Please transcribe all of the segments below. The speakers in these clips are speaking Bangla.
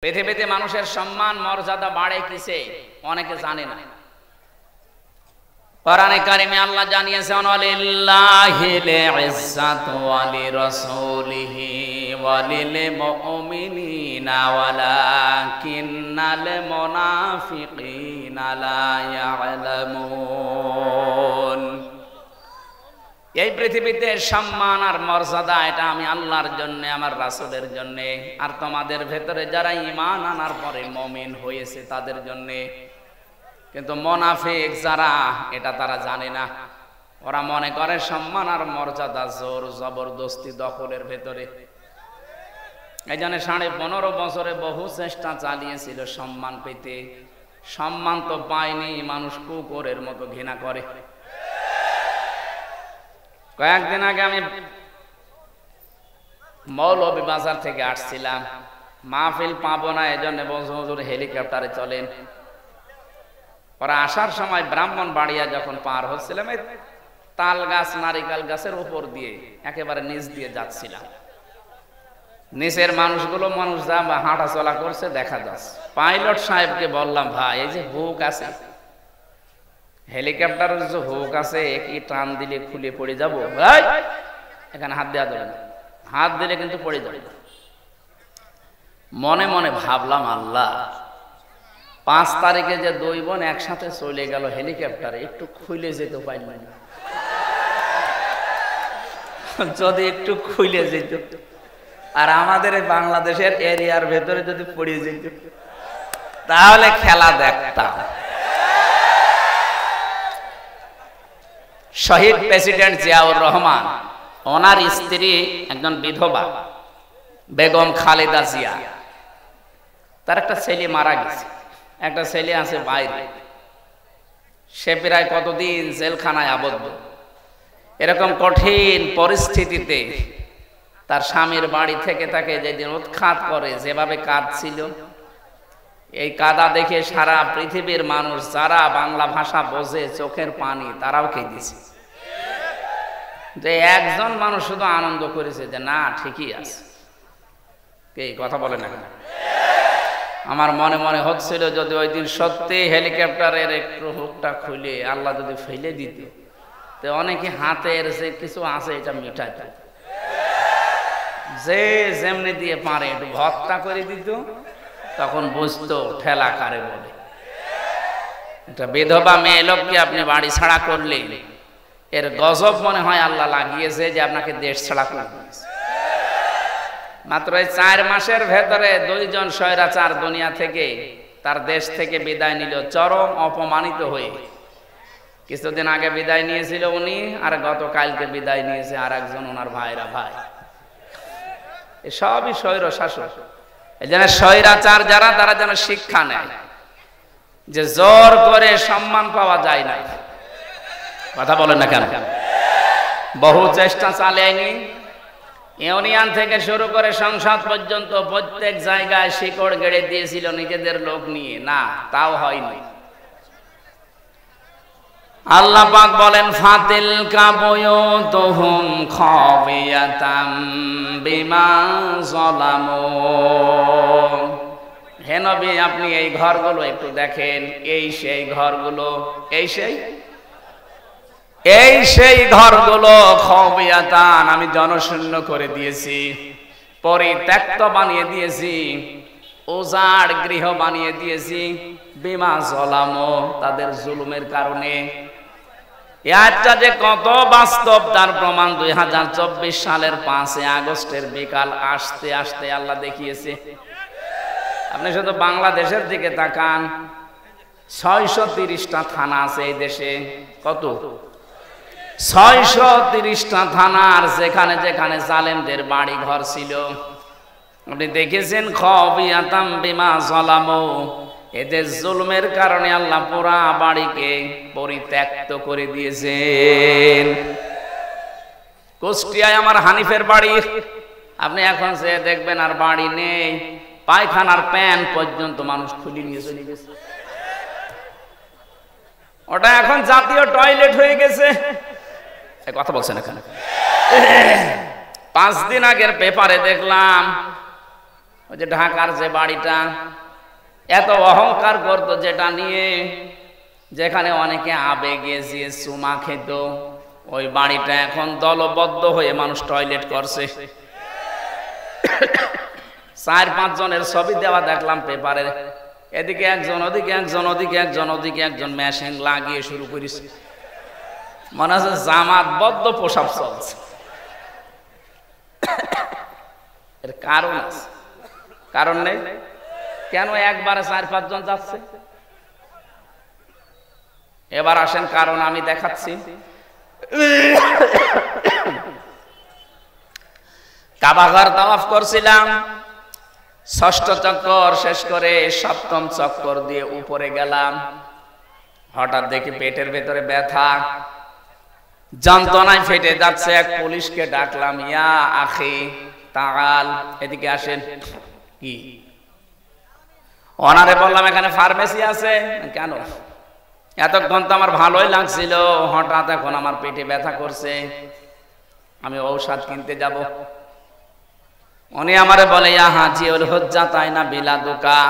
পৃথিবীতে মানুষের সম্মান মর্যাদা বাড়ে কিসে অনেকে জানে না। কোরআনে কারিমে আল্লাহ জানিয়েছেন ওয়ালিল্লাহিল ইজ্জাতু ওয়া লিরাসূলিহি ওয়া লিল মুমিনিনা ওয়ালাকিন্নাল মুনাফিকিনা লা ইয়ালামুন। এই পৃথিবীতে সম্মান আর মর্যাদা এটা আমি আল্লাহর জন্য, আমার রাসূলের জন্য, আর তোমাদের ভেতরে যারা ঈমান আনার পরে মুমিন হয়েছে তাদের জন্য। কিন্তু মুনাফিক যারা, এটা তারা জানে না। ওরা মনে করে সম্মান আর মর্যাদা জোর জবরদস্তি দখলের ভেতরে। এই জন্য 15.5 বছরে বহু চেষ্টা চালিয়েছিল সম্মান পেতে। সম্মান তো পায়নি, মানুষ কুকুরের মতো ঘৃণা করে। কয়েকদিন আগে আমি মৌলভীবাজার থেকে আসছিলাম, মাহফিল পাবো না এজন্য বলছে হুজুর হেলিকপ্টারে চলেন। ওরা আসার সময় ব্রাহ্মণবাড়িয়া যখন পার হচ্ছিলাম, এই তাল গাছ নারিকেল গাছের উপর দিয়ে একেবারে নিচ দিয়ে যাচ্ছিলাম। নিচের মানুষগুলো যা হাঁটা চলা করছে দেখা যাচ্ছে। পাইলট সাহেবকে বললাম, ভাই এই যে হুক আছে, হেলিকপ্টারের যে হুক আছে, কি টান দিলে খুলে পড়ে যাবো? এখানে হাত দেওয়া যাবে না, হাত দিলে কিন্তু পড়ে যাবে। মনে মনে ভাবলাম, আল্লাহ 5 তারিখে যে 2 বোন একসাথে চলে গেল হেলিকপ্টারে, একটু খুলে যেতে পারল না। যদি একটু খুলে যেত, আর আমাদের বাংলাদেশের এরিয়ার ভেতরে যদি পড়ে যেত, তাহলে খেলা দেখতাম। শহীদ প্রেসিডেন্ট জিয়াউর রহমান, ওনার স্ত্রী একজন বিধবা বেগম খালেদা জিয়া, তার একটা ছেলে মারা গেছে, একটা ছেলে আছে বাইরে। সে প্রায় কতদিন জেলখানায় আবদ্ধ। এরকম কঠিন পরিস্থিতিতে তার স্বামীর বাড়ি থেকে তাকে যেদিন উৎখাত করে, যেভাবে কাঁদছিল, এই কাদা দেখে সারা পৃথিবীর মানুষ যারা বাংলা ভাষা বোঝে, চোখের পানি তারাও কেঁদেছে। যে একজন মানুষ শুধু আনন্দ করেছে যে না, ঠিকই আছে। কে কথা বলে না? আমার মনে মনে হচ্ছিল যদি ওই দিন সত্যি হেলিকপ্টারের একটু হুকটা খুলে আল্লাহ যদি ফেলে দিত, তো অনেকে হাতের যে কিছু আছে এটা মিটাইত, যে যেমনি দিয়ে পারে একটু ভর্তা করে দিত, তখন বুঝতো ঠেলা কারে বলে। একটা বিধবা মেয়ে লোককে আপনি বাড়ি ছাড়া করলে এর গজব মনে হয় আল্লাহ লাগিয়েছে যে আপনাকে দেশ ছাড়া করে দিয়েছে। মাত্র 4 মাসের ভেতরে 2 জন স্বৈরাচার দুনিয়া থেকে, তার দেশ থেকে বিদায় নিল চরম অপমানিত হয়ে। কিছুদিন আগে বিদায় নিয়েছিল উনি, আর গতকালকে বিদায় নিয়েছে আর একজন ওনার ভাইরা ভাই। সবই স্বৈর শাসক। এই জন্য স্বৈরাচার যারা, তারা যেন শিক্ষা নেয় যে জোর করে সম্মান পাওয়া যায় না। কথা বলেন না কেন? বহু চেষ্টা চালায়নি, ইউনিয়ন থেকে শুরু করে সংসদ পর্যন্ত প্রত্যেক জায়গায় শিকড় গেড়ে দিয়েছিল নিজেদের লোক নিয়ে, না তাও হয়নি। আল্লাহ পাক বলেন, ফাতিল কাবুয়ুতুহুম খাবিয়াতাম বিমা যালামু। হে নবী, আপনি এই ঘরগুলো একটু দেখেন, এই সেই ঘরগুলো, এই সেই ঘরগুলো খাবিয়াতান, আমি জনশূন্য করে দিয়েছি, পরিত্যক্ত বানিয়ে দিয়েছি, উজাড় গৃহ বানিয়ে দিয়েছি, বিমা যালামু, তাদের জুলুমের কারণে। এটা যে কত বাস্তব তার প্রমাণ 2024 সালের 5 আগস্টের বিকাল আসতে আসতে আল্লাহ দেখিয়েছে। আপনি শুধু বাংলাদেশের দিকে তাকান, 630টা থানা আছে এই দেশে। কত? 630টা থানার যেখানে যেখানে জালেমদের বাড়ি ঘর ছিল, আপনি দেখেছেন খাবিয়াতাম বিমা যালামু, এদের জুলুমের কারণে আল্লাহ পুরা বাড়িকে পরিত্যক্ত করে দিয়েছেন। কুষ্টিয়ায় আমার হানিফের বাড়ি, আপনি এখন যে দেখবেন আর বাড়ি নেই, পায়খানার প্যান পর্যন্ত মানুষ খুলে নিয়ে চলে গেছে। ওটা এখন জাতীয় টয়লেট হয়ে গেছে। কথা বলছেন এখানে? 5 দিন আগের পেপারে দেখলাম ওই যে ঢাকার যে বাড়িটা এত অহংকার করতো, যেটা নিয়ে যেখানে অনেকে আবেগে যে চুমা খেত, ওই বাড়িটা এখন দলবদ্ধ হয়ে মানুষ টয়লেট করছে। 4-5 জনের ছবি দেওয়া দেখলাম পেপারে, এদিকে একজন, ওদিকে একজন, ওদিকে একজন, ওদিকে একজন, মেশিন লাগিয়ে শুরু করেছে। মনে হচ্ছে জামাতবদ্ধ প্রসাব চলছে। এর কারণ আছে, কারণ নেই কেন? একবারে 4-5 জন যাচ্ছে। এবার আসেন কারণ আমি দেখাচ্ছি। কাবাঘর তাওয়াফ করছিলাম, 6ষ্ঠ চক্কর শেষ করে 7ম চক্কর দিয়ে উপরে গেলাম। হঠাৎ দেখি পেটের ভেতরে ব্যথা, যন্ত্রণায় ফেটে যাচ্ছে। এক পুলিশকে ডাকলাম, ইয়া আখি তাআল, এদিকে আসেন। কি ওনারে বললাম এখানে ফার্মেসি আছে। কেন? এতক্ষণ তো আমার ভালোই লাগছিল, হঠাৎ এখন আমার পেটে ব্যথা করছে, আমি ঔষধ কিনতে যাব। উনি আমারে বলে, ইয়া হাজি উল হুজ্জা তাই না বিলাদুকা।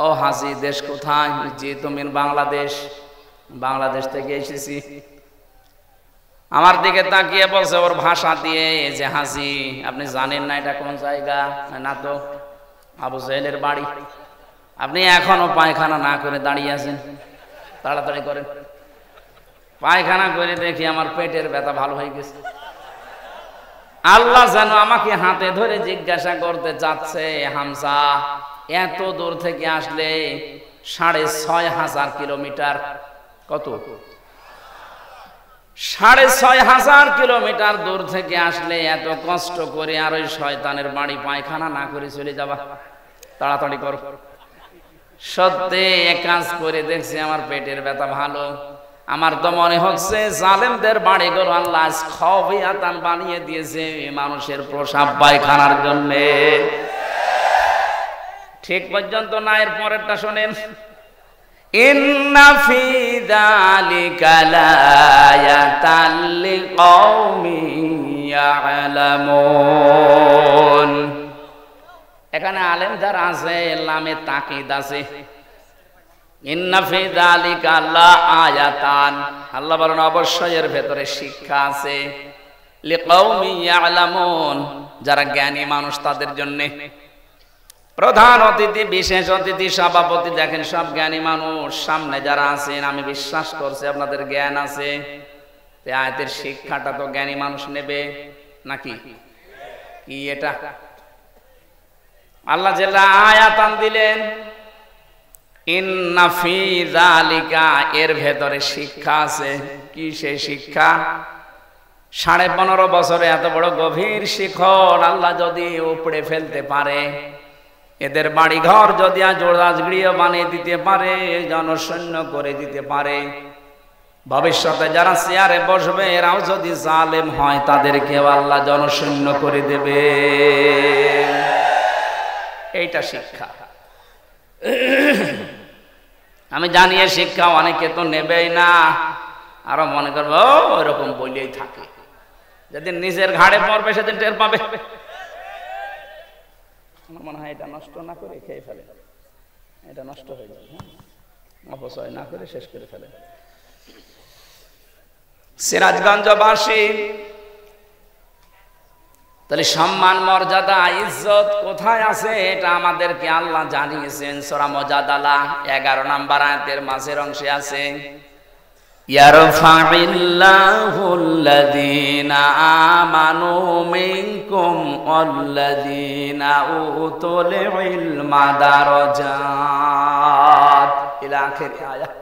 ও হাজি, দেশ কোথায়? জি তুমি বাংলাদেশ। বাংলাদেশ থেকে এসেছি। আমার দিকে তাকিয়ে বলছে ওর ভাষা দিয়ে যে, হাজি আপনি জানেন না এটা কোন জায়গা? না তো, আবু জাহেলের বাড়ি। আপনি এখনো পায়খানা না করে দাঁড়িয়ে আছেন, তাড়াতাড়ি করেন। পায়খানা করে দেখি আমার পেটের ব্যথা ভালো হয়ে গেছে। আল্লাহ যেন আমাকে হাতে ধরে জিজ্ঞাসা করতে চাচ্ছে, হামজা এত দূর থেকে আসলে 6,500 কিলোমিটার, কত? 6,500 কিলোমিটার দূর থেকে আসলে এত কষ্ট করে আর ওই শয়তানের বাড়ি পায়খানা না করে চলে যাবা, তাড়াতাড়ি করো। সত্যি এক কাজ করে দেখছি আমার পেটের ব্যথা ভালো। আমার তো মনে হচ্ছে জালেমদের বাড়িগুলো আল্লাহ খবিয়াতান বানিয়ে দিয়েছে মানুষের প্রসাব পায়খানার জন্য। ঠিক পর্যন্ত না, এর পরেরটা শোনেন। ইন্না ফি যালিকা লায়াতাল লিকাউমিন ইয়ালামুন। এখানে আলেম যারা আছে লামে তাকিদ আছে। ইন্না ফি যালিকা লাআয়াতান, আল্লাহ বলেন অবশ্যই এর ভেতরে শিক্ষা আছে। লিকাউমিন ইয়ালামুন, যারা জ্ঞানী মানুষ তাদের জন্য। প্রধান অতিথি, বিশেষ অতিথি, সভাপতি, দেখেন সব জ্ঞানী মানুষ। সামনে যারা আছেন আমি বিশ্বাস করছি আপনাদের জ্ঞান আছে। আয়াতের শিক্ষাটা তো জ্ঞানী মানুষ নেবে নাকি? কি এটা? আল্লাহ জাল্লা আয়াতান দিলেন, ইন্না ফি যালিকা, এর ভেতরে শিক্ষা আছে। কি সেই শিক্ষা? 15.5 বছরে এত বড় গভীর শিখর আল্লাহ যদি উপড়ে ফেলতে পারে, এদের বাড়ি ঘর যদি আজ রাজগৃহ বানিয়ে দিতে পারে, জনশূন্য করে দিতে পারে, ভবিষ্যতে যারা চেয়ারে বসবে এরাও যদি জালেম হয় তাদেরকেও আল্লাহ জনশূন্য করে দেবে। এইটা শিক্ষা। আমি জানি এই শিক্ষা অনেকে তো নেবেই না, আরো মনে করবো ওইরকম বলেই থাকে। যেদিন নিজের ঘাড়ে পড়বে সেদিন টের পাবে। আমার মনে হয় এটা নষ্ট না করে খেয়ে ফেলে, এটা নষ্ট হয়ে যাবে। অপচয় না করে শেষ করে ফেলে। সিরাজগঞ্জবাসী, তাহলে সম্মান, মর্যাদা, ইজ্জত কোথায় আছে এটা আমাদেরকে আল্লাহ জানিয়েছেন। সূরা মুজাদালা 11 নম্বর আয়াতের মাঝের অংশে আছে, ইয়ারফাইল্লাহুল্লাযীনা আমানু মিনকুম ওয়াল্লাযীনা উতুল ইলমা দারাজাত, ইলা আখির আয়াত।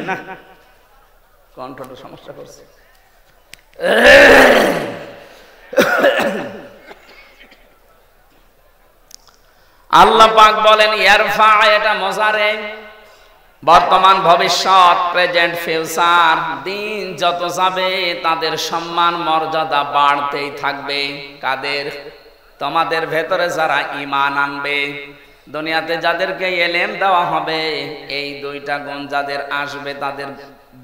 না, কণ্ঠটা সমস্যা করছে। আল্লাহ পাক বলেন ইয়ারফা, এটা মুজারে, বর্তমান, ভবিষ্যৎ, প্রেজেন্ট, ফিউচার। দিন যত যাবে তাদের সম্মান মর্যাদা বাড়তেই থাকবে। কাদের? তোমাদের ভেতরে যারা ঈমান আনবে, দুনিয়াতে যাদেরকে ইলম দেওয়া হবে, এই 2টা গুণ যাদের আসবে তাদের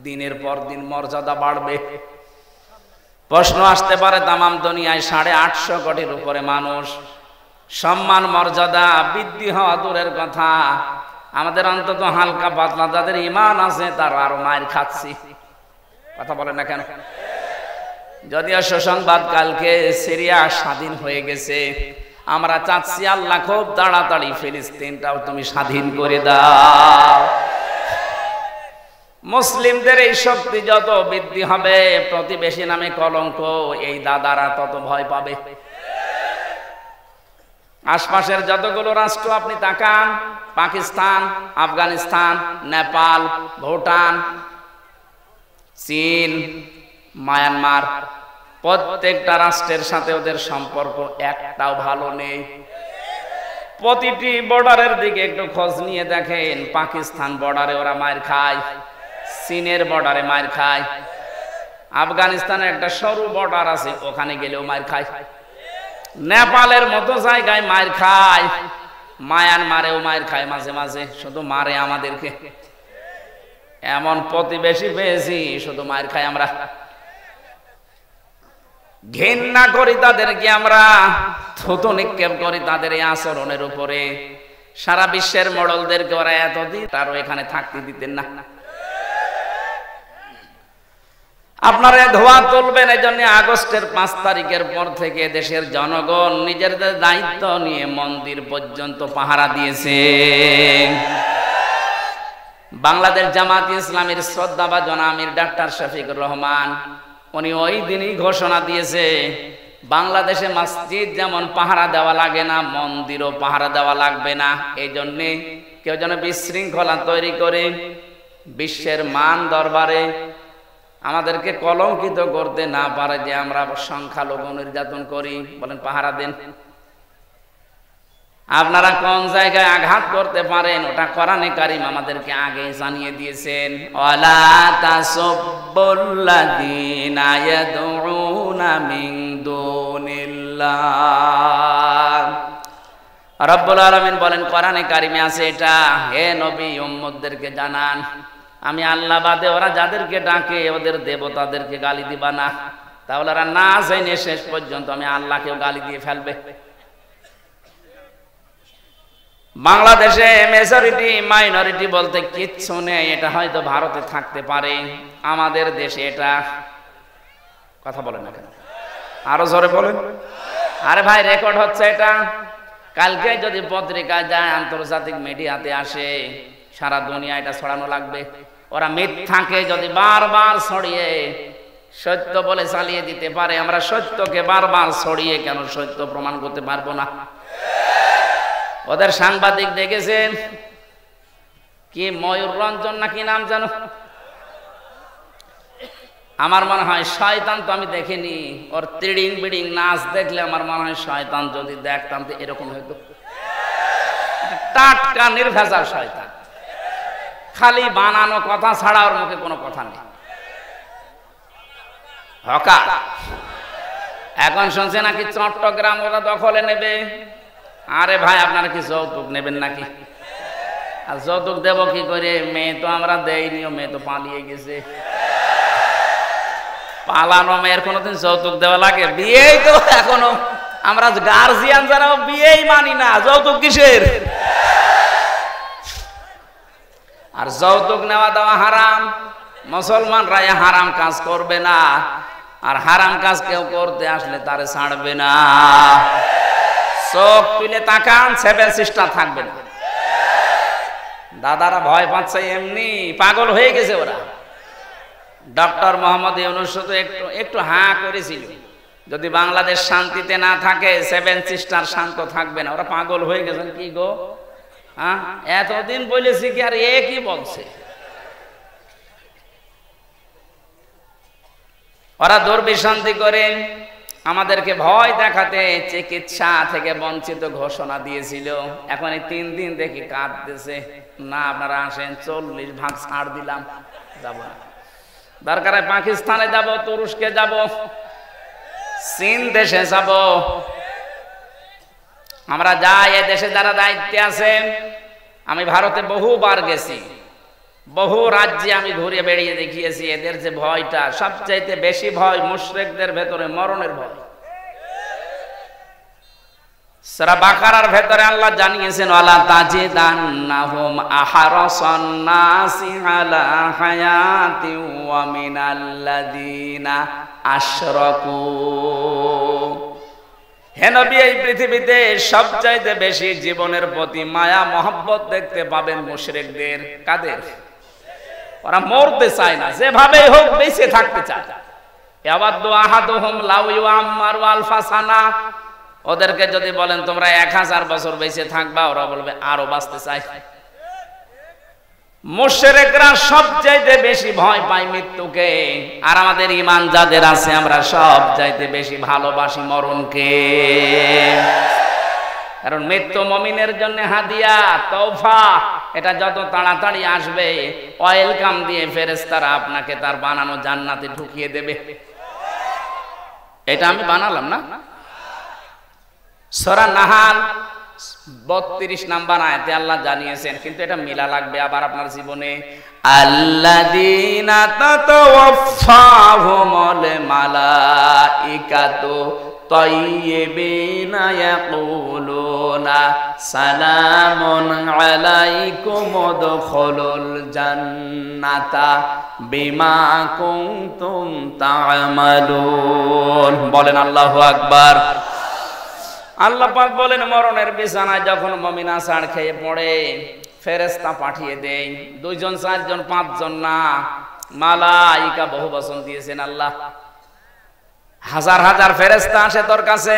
দিনের পর দিন মর্যাদা বাড়বে। প্রশ্ন আসতে পারে, তামাম দুনিয়ায় 850 কোটির উপরে মানুষ, সম্মান মর্যাদা বৃদ্ধি হওয়া দূরের কথা, আমাদের অন্তত হালকা পাতলা যাদের ঈমান আছে তারা আরো মায়ের খাচ্ছি। কথা বলেন না কেন? যদিও সুসংবাদ, কালকে সিরিয়া স্বাধীন হয়ে গেছে। আমরা চাচ্ছি আল্লাহ খুব তাড়াতাড়ি ফিলিস্তিনটাও তুমি স্বাধীন করে দাও। মুসলিমদের এই শক্তি যত বৃদ্ধি হবে, প্রতিবেশী নামে কলঙ্ক এই দাদারা তত ভয় পাবে। আশপাশের যতগুলো রাষ্ট্র আপনি তাকান, পাকিস্তান, আফগানিস্তান, নেপাল, ভুটান, চীন, মায়ানমার, প্রত্যেকটা রাষ্ট্রের সাথে ওদের সম্পর্ক একটাও ভালো নেই। প্রতিটি বর্ডারের দিকে একটু খোঁজ নিয়ে দেখেন, পাকিস্তান বর্ডারে ওরা মার খায়, চীনের বর্ডারে মার খায়, আফগানিস্তানের একটা সরু বর্ডার আছে ওখানে গেলেও মার খায়, নেপালের মতো জায়গায় মার খায়, মায়ানমারেও মার খায় মাঝে মাঝে, শুধু মারে আমাদেরকে। এমন প্রতিবেশী পেয়েছি শুধু মার খায় আমরা, ঘৃণা করি তাদেরকে, আমরা থুতু নিক্ষেপ করি তাদের এই আচরণের উপরে। সারা বিশ্বের মডেলদেরকে ওরা এতদিন তারও এখানে থাকতে দিতেন না। আপনারা ধোয়া তুলবেন, এই জন্য আগস্টের 5 তারিখের পর থেকে দেশের জনগণ নিজেদের দায়িত্ব নিয়ে মন্দির পর্যন্ত পাহারা দিয়েছে। বাংলাদেশ জামাত ইসলামের শ্রদ্ধাভাজন আমির ডাক্তার শফিকুর রহমান উনি ওই দিনই ঘোষণা দিয়েছে, বাংলাদেশে মসজিদ যেমন পাহারা দেওয়া লাগে না, মন্দিরও পাহারা দেওয়া লাগবে না। এই জন্যে কেউ যেন বিশৃঙ্খলা তৈরি করে বিশ্বের মান দরবারে আমাদেরকে কলঙ্কিত করতে না পারে যে আমরা সংখ্যালঘু নির্যাতন করি। বলেন পাহারা দেন। আপনারা কোন জায়গায় আঘাত করতে পারেন ওটা কোরআনে কারীম আমাদেরকে আগে জানিয়ে দিয়েছেন। ওয়ালা তাসুবুল্লাযীনা ইয়াদউনা মিন দুনিল্লাহ। রব্বুল আলামিন বলেন কোরআনে কারীমে আছে এটা, হে নবী উম্মতদেরকে জানান আমি আল্লাহ বাদে ওরা যাদেরকে ডাকে ওদের দেবতাদেরকে গালি দিবা না, তাহলে ওরা না জেনে শেষ পর্যন্ত আমি আল্লাহকেও গালি দিয়ে ফেলবে। বাংলাদেশে মেজরিটি মাইনরিটি বলতে কিচ্ছু নেই, এটা হয়তো ভারতে থাকতে পারে, আমাদের দেশে এটা। কথা বলেন না কেন? আরো জোরে বলেন। আরে ভাই রেকর্ড হচ্ছে এটা, কালকে যদি পত্রিকায় যায়, আন্তর্জাতিক মিডিয়াতে আসে, সারা দুনিয়া এটা ছড়ানো লাগবে। ওরা মিথ্যাকে যদি বারবার ছড়িয়ে সত্য বলে চালিয়ে দিতে পারে, আমরা সত্যকে বারবার ছড়িয়ে কেন সত্য প্রমাণ করতে পারবো না? ওদের সাংবাদিক দেখেছেন কি, ময়ূর রঞ্জন না কি নাম জানো, আমার মনে হয় শয়তান, তো আমি দেখিনি, ওর তিড়িং বিড়িং নাচ দেখলে আমার মনে হয় শয়তান যদি দেখতাম তো এরকম হইতো। টাটকা নির্ভেজাল শয়তান, খালি বানানো কথা ছাড়া ওর মুখে কোনো কথা নেই। হকার এখন শুনছে নাকি চট্টগ্রাম ওরা দখলে নেবে। আরে ভাই আপনারা কি যৌতুক নেবেন নাকি? আর যৌতুক দেব কি করে? মেয়ে তো আমরা দেইনি, মেয়ে তো পালিয়ে গেছে। পালানো মেয়ের কোনোদিন যৌতুক দেওয়া লাগে? বিয়েই তো এখনো আমরা গার্জিয়ান যারা বিয়েই মানি না, যৌতুক কিসের? আর যৌতুক নেওয়া দেওয়া হারাম, মুসলমানরা হারাম কাজ করবে না, আর হারাম কাজ কেউ করতে আসলে তারে ছাড়বে না। চোখ তুলে তাকান, 7 সিস্টার থাকবে না। দাদারা ভয় পাচ্ছে, এমনি পাগল হয়ে গেছে ওরা। ডক্টর মোহাম্মদ ইউনূস তো একটু হাঁ করেছিল, যদি বাংলাদেশ শান্তিতে না থাকে 7 সিস্টার শান্ত থাকবে না। ওরা পাগল হয়ে গেছেন। কি গো, হ্যাঁ এতদিন বলেছি কি, আর এ কি বলছে? ওরা দুর্বিসন্ধি করে আমাদেরকে ভয় দেখাতে চিকিৎসা থেকে বঞ্চিত ঘোষণা দিয়েছিল। এখন এই 3 দিন দেখি কাঁদতেছে, না আপনারা আসেন, 40 ভাগ ছাড় দিলাম, যাব না। দরকার হয় পাকিস্তানে যাব, তুরস্কে যাব, চীন দেশে যাব, আমরা যাই। এ দেশে যারা দায়িত্বে আছেন, আমি ভারতে বহুবার গেছি, বহু রাজ্যে আমি ঘুরে বেড়িয়ে দেখিয়েছি। এদের যে ভয়টা, সবচাইতে বেশি ভয় মুশরিকদের ভেতরে মরণের ভয়। সূরা বাকারার ভেতরে আল্লাহ জানিয়েছেন ওয়ালা তাজিদান্নাহুম আহরাসান নাসি আলা হায়াতি ওয়া মিনাল্লাযিনা আশরাকু। হে নবী, এই পৃথিবীতে সবচাইতে বেশি জীবনের প্রতি মায়া মহব্বত দেখতে পাবেন মুশরিকদের। কাদের? ওরা মরতে চায় না, যেভাবেই হোক বেঁচে থাকতে চায়। ইয়াওয়াদু আহাদুহুম লাউ ইউআম্মারু আলফা সানা। ওদেরকে যদি বলেন তোমরা 1000 বছর বেঁচে থাকবা, ওরা বলবে আরো বাঁচতে চাই। মুশরিকরা সবচাইতে বেশি ভয় পায় মৃত্যুকে, আর আমাদের ঈমান যাদের আছে আমরা সবচাইতে বেশি ভালোবাসি মরণকে। কারণ মৃত্যু মুমিনের জন্য হাদিয়া, তওফা। এটা যত তাড়াতাড়ি আসবে ওয়েলকাম দিয়ে ফেরেশতারা আপনাকে তার বানানো জান্নাতে ঢুকিয়ে দেবে। এটা আমি বানালাম না। সূরা নাহাল 32 নাম্বার আয়াতে আল্লাহ জানিয়েছেন, কিন্তু এটা মিলা লাগবে আবার আপনার জীবনে। আল্লাযীনা তাতাওয়াফফাহুমুল মালাইকাতু তাইয়্যিবিনা ইয়াকুলুনা সালামুন আলাইকুম উদখুলুল জান্নাতা বিমা কুনতুম তা'মালুন। বলেন আল্লাহু আকবার। আল্লাহ পাক বলেন মরণের বিছানায় যখন মুমিন আছাড় খেয়ে পড়ে, ফেরেশতা পাঠিয়ে দেয়। 2 জন 4 জন 5 জন না, মালাইকা বহু বচন দিয়েছেন আল্লাহ। হাজার হাজার ফেরেশতা আসে তোর কাছে।